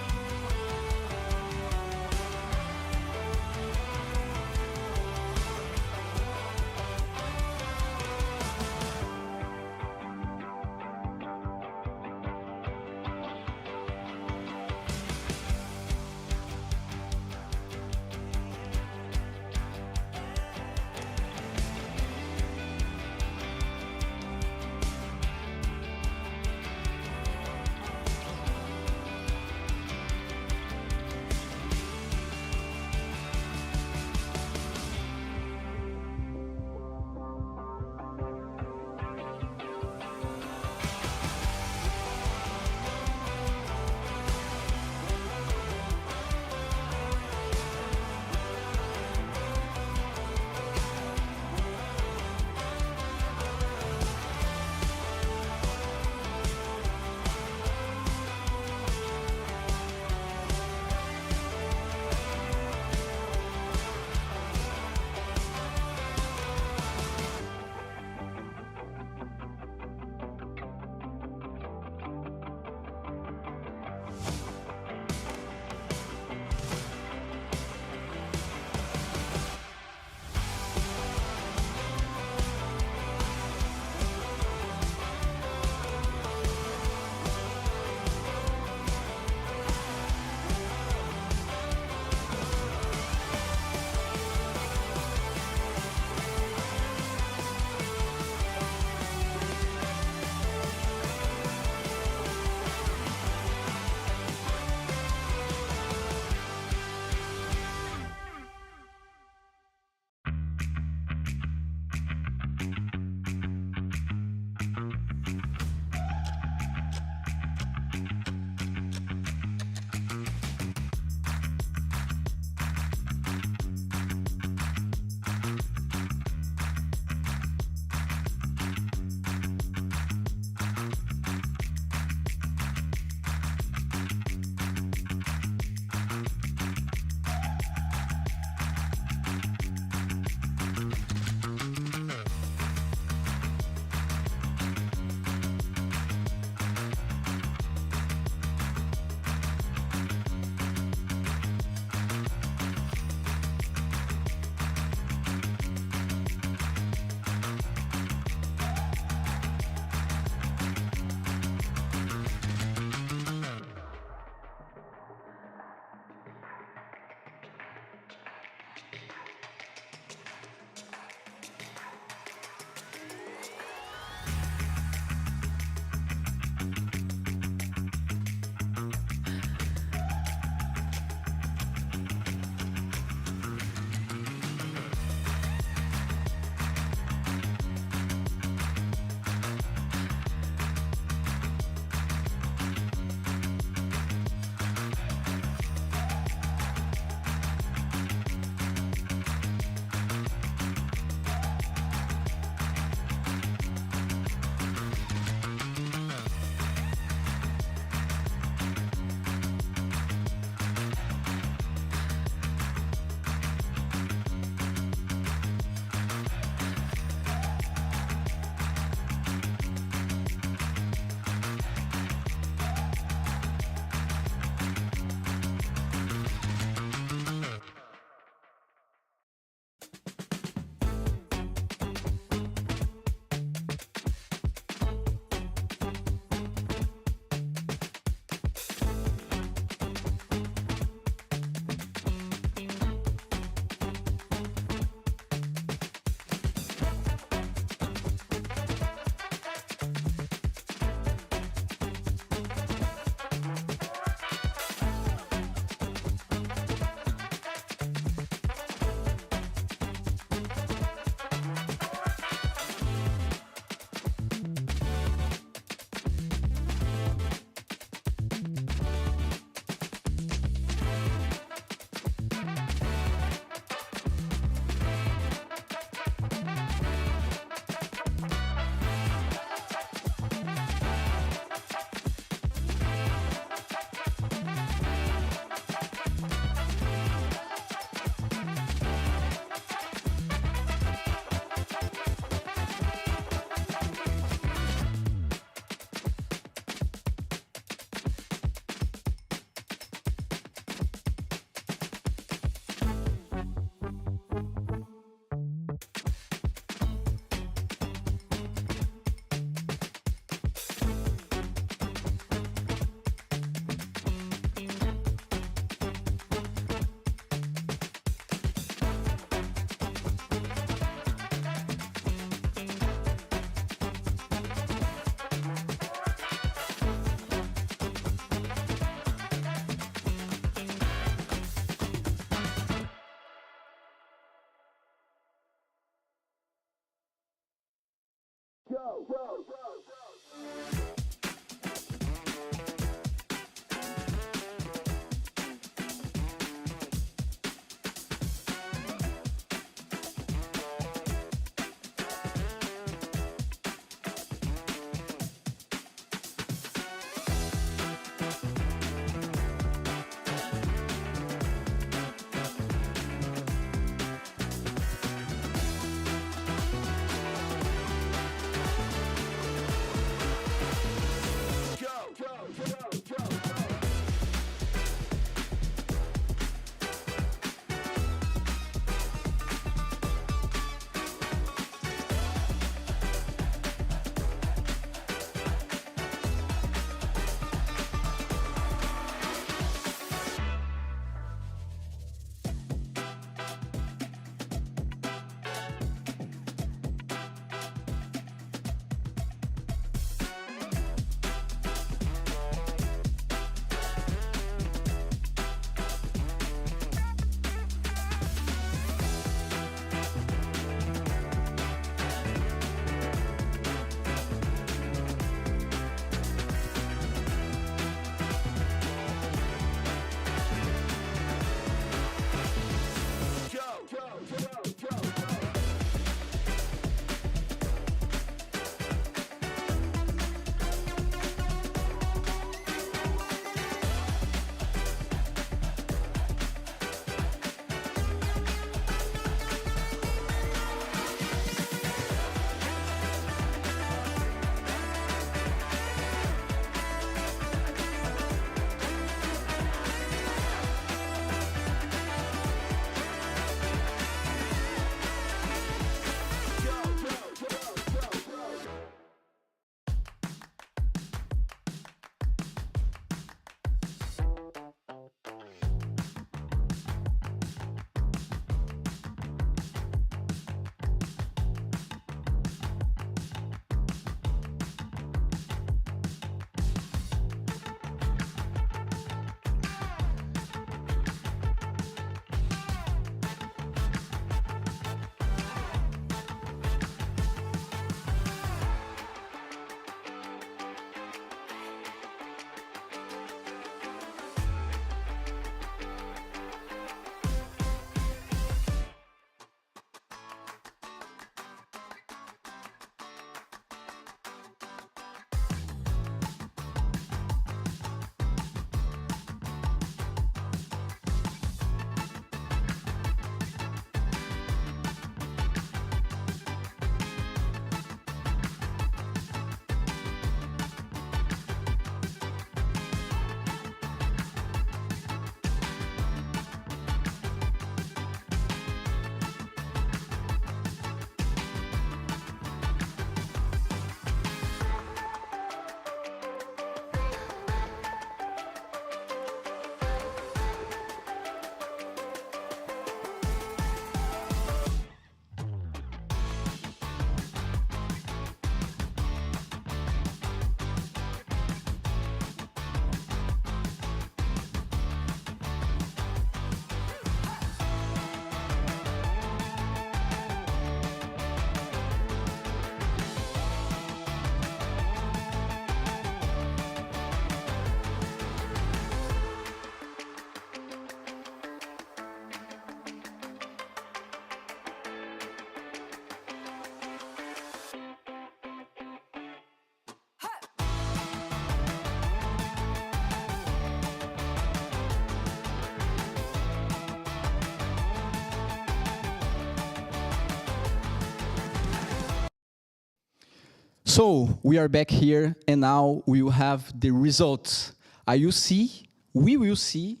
So we are back here, and now we will have the results. We will see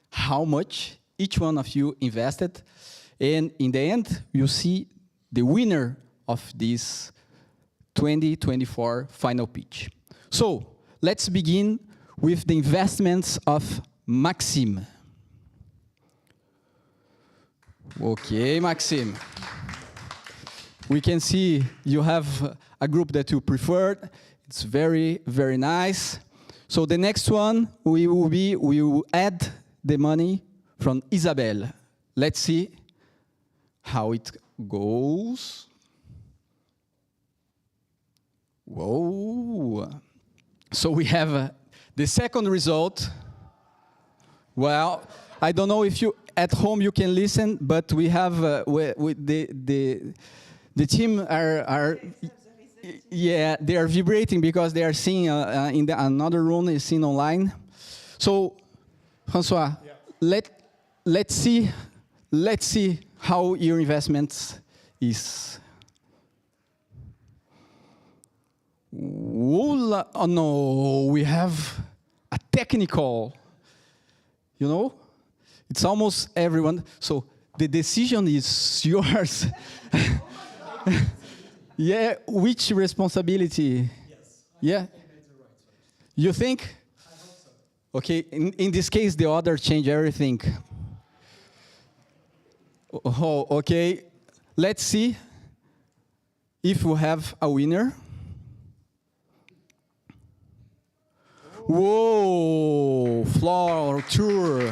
how much each one of you invested, and in the end, you'll see the winner of this 2024 final pitch. So let's begin with the investments of Maxime. Okay, Maxime. We can see you have a group that you preferred. It's very, very nice. So the next one, we will add the money from Isabel. Let's see how it goes. Whoa. So we have the second result. Well, I don't know if you at home you can listen, but we have the team are yeah, they are vibrating because they are seeing in another room is seen online. So, François, let's see how your investment is. Oh no, we have a technical. You know, it's almost everyone. So the decision is yours. Yeah, which responsibility? Yes. Yeah. You think? I hope so. Okay, in this case, the other change everything. Oh, okay. Let's see if we have a winner. Whoa, floor tour.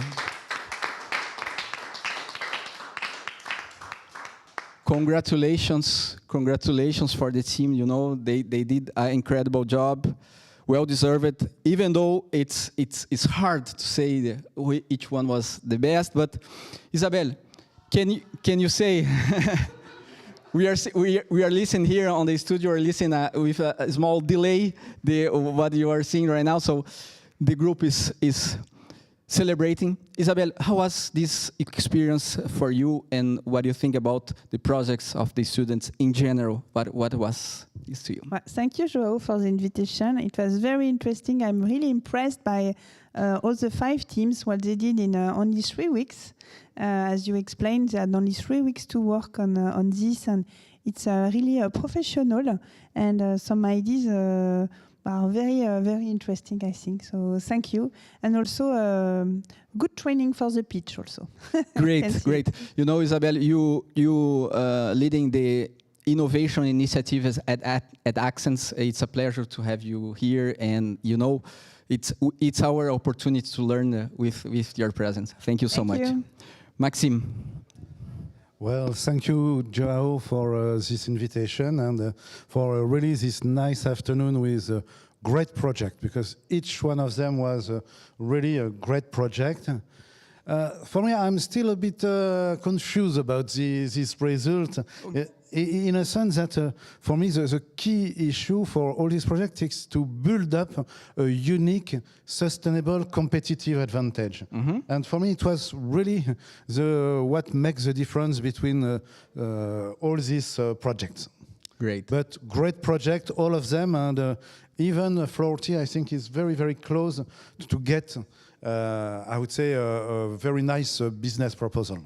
Congratulations for the team. You know, they did an incredible job, well deserved. Even though it's hard to say each one was the best, but Isabel, can you say? We are listening here on the studio. We're listening with a small delay what you are seeing right now. So the group is celebrating. Isabel, how was this experience for you, and what do you think about the projects of the students in general? What was this to you? Well, thank you, Joao, for the invitation. It was very interesting. I'm really impressed by all the 5 teams, what they did in only 3 weeks. As you explained, they had only 3 weeks to work on this, and it's really professional, and some ideas are very interesting, I think. So thank you, and also good training for the pitch also. Great. You know, Isabel, you leading the innovation initiatives at Accents. It's a pleasure to have you here, and you know, it's our opportunity to learn with your presence. Thank you so much. You. Maxime. Well, thank you, Joao, for this invitation and for really this nice afternoon with a great project, because each one of them was really a great project. For me, I'm still a bit confused about this result. In a sense that, for me, the key issue for all these projects is to build up a unique, sustainable, competitive advantage. And for me, it was really what makes the difference between all these projects. Great. But great project, all of them, and even Flutty, I think, is very close to get, I would say, a very nice business proposal.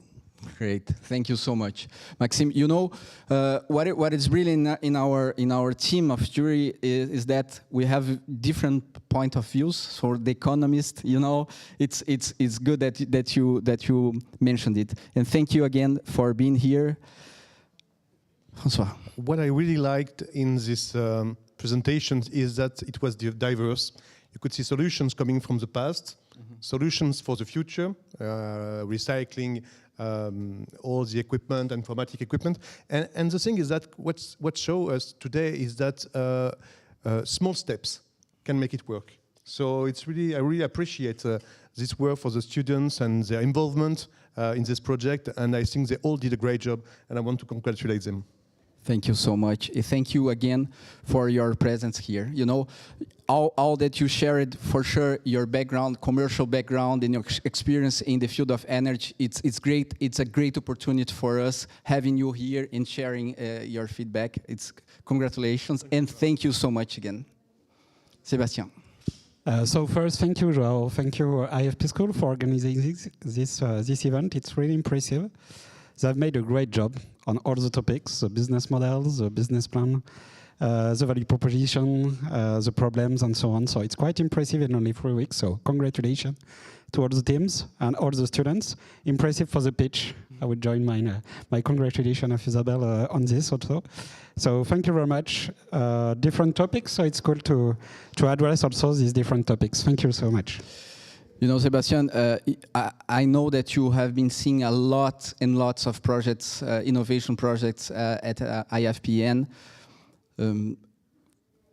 Great, thank you so much, Maxime. You know, what is really in our team of jury is that we have different point of views. For the economist, you know, it's good that you mentioned it. And thank you again for being here, François. What I really liked in this presentation is that it was diverse. You could see solutions coming from the past, solutions for the future, recycling. All the equipment, informatic equipment, and the thing is that what shows us today is that small steps can make it work. So it's really, I really appreciate this work for the students and their involvement in this project, and I think they all did a great job, and I want to congratulate them. Thank you so much. Thank you again for your presence here. You know, all that you shared, for sure, your background, commercial background, and your experience in the field of energy, it's great. It's a great opportunity for us having you here and sharing your feedback. It's congratulations, and thank you so much again. Sébastien. So first, thank you, Joao. Thank you, IFP School, for organizing this event. It's really impressive. They've made a great job on all the topics, the business models, the business plan, the value proposition, the problems, and so on. So it's quite impressive in only 3 weeks. So congratulations to all the teams and all the students. Impressive for the pitch. I would join my congratulations of Isabel on this also. So thank you very much. Different topics, so it's cool to address also these different topics. Thank you so much. You know, Sebastian, I know that you have been seeing a lot and lots of projects, innovation projects at IFPN.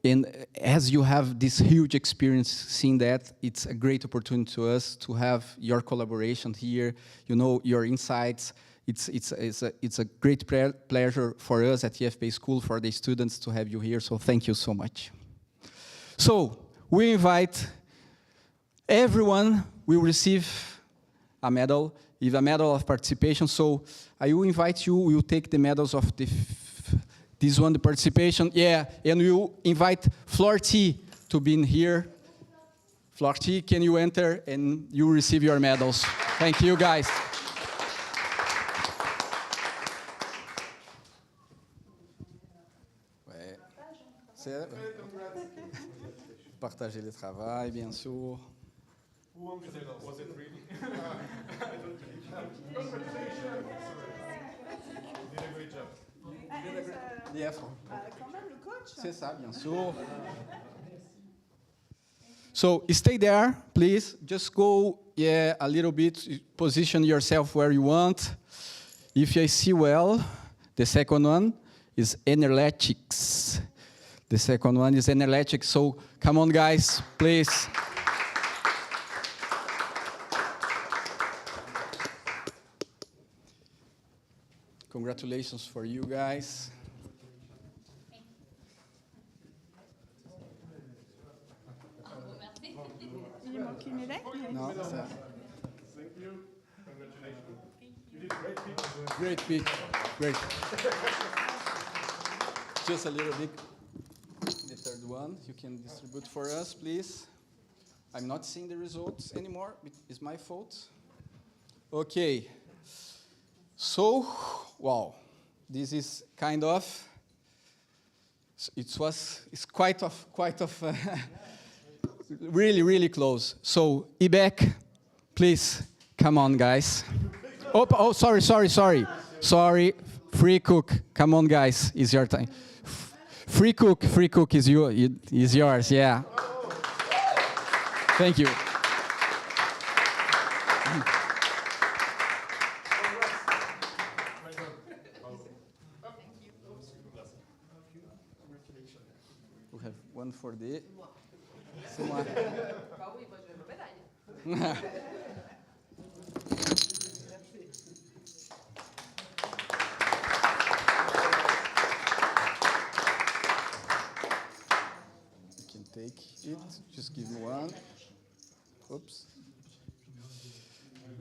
And as you have this huge experience seeing that, it's a great opportunity to us to have your collaboration here, you know, your insights. It's a great pleasure for us at IFP School, for the students to have you here, so thank you so much. So, we invite everyone will receive a medal, with a medal of participation. So I will invite you, we will take the medals of this one, the participation. Yeah, and we will invite Flutty to be in here. Flutty, can you enter and you will receive your medals. Thank you, guys. Ouais. Partager le travail, bien sûr. Was it really? C'est ça, bien sûr. So stay there, please. Just go, a little bit. Position yourself where you want. If I see well, the second one is Enerlytics. The second one is Enerlytics. So come on, guys, please. Congratulations for you guys. No, Thank you. Congratulations. You did great pitch. Great pitch. Great. Just a little bit. The third one, you can distribute for us, please. I'm not seeing the results anymore. It's my fault. Okay. So, wow, this is kind of. It's quite of. Really, really close. So, Ibek, please, come on, guys. Oh, sorry. Sorry, free cook. Come on, guys, it's your time. Free cook is yours, yeah. Thank you. We have one for the. Take it, just give me one. Oops.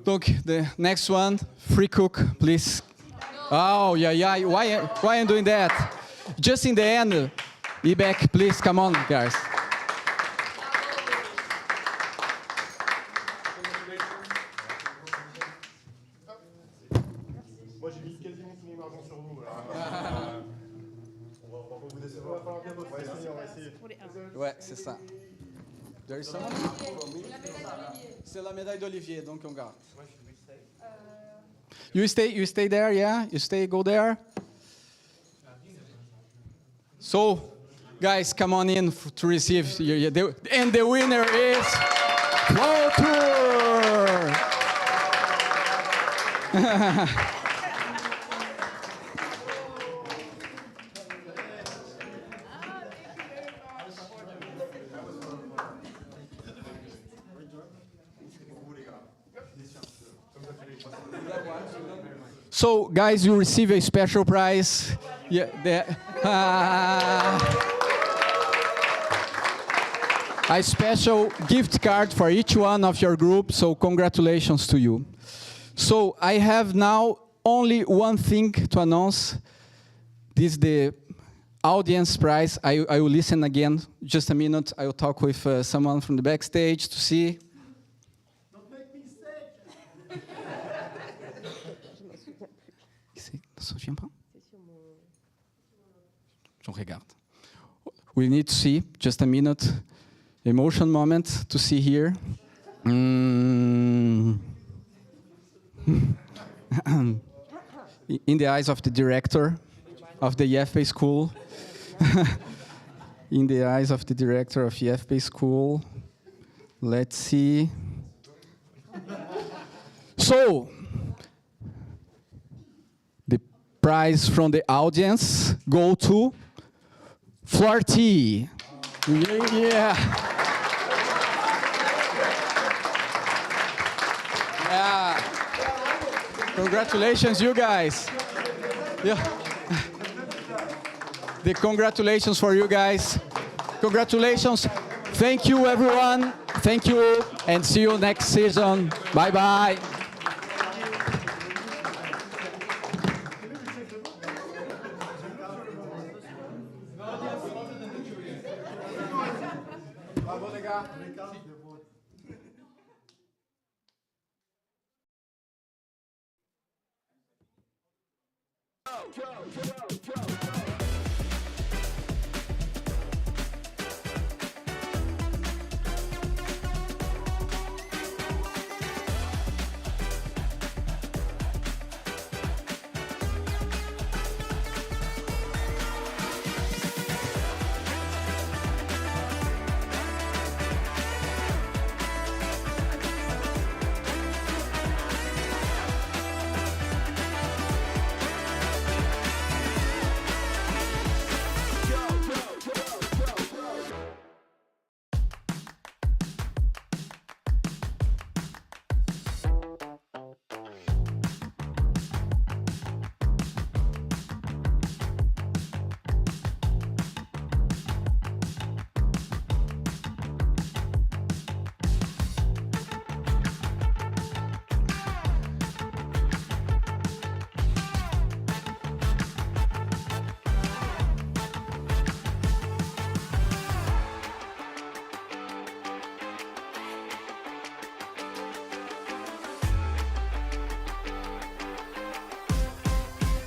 Look, the next one, free cook, please. Oh, yeah, why am I doing that? Just in the end, Ibek, please, come on, guys. Moi, j'ai mis quasiment tous mon argent sur vous. On va essayer. Ouais, c'est ça. There is someone? C'est la médaille d'Olivier, donc on garde. You stay there, yeah? Go there. So, guys, come on in to receive. And the winner is Flutty! So, guys, you receive a special prize. Yeah, a special gift card for each one of your group. So, congratulations to you. So, I have now only one thing to announce. This is the audience prize. I will listen again. Just a minute. I will talk with someone from the backstage to see. J'en regarde. We need to see, just a minute, emotion moment to see here. In the eyes of the director of the IFP School. In the eyes of the director of IFP School. Let's see. So, prize from the audience go to Flutty. Yeah. Yeah. Congratulations, you guys. Yeah. The congratulations for you guys. Congratulations. Thank you, everyone. Thank you, and see you next season. Bye-bye. Go, go, go, go.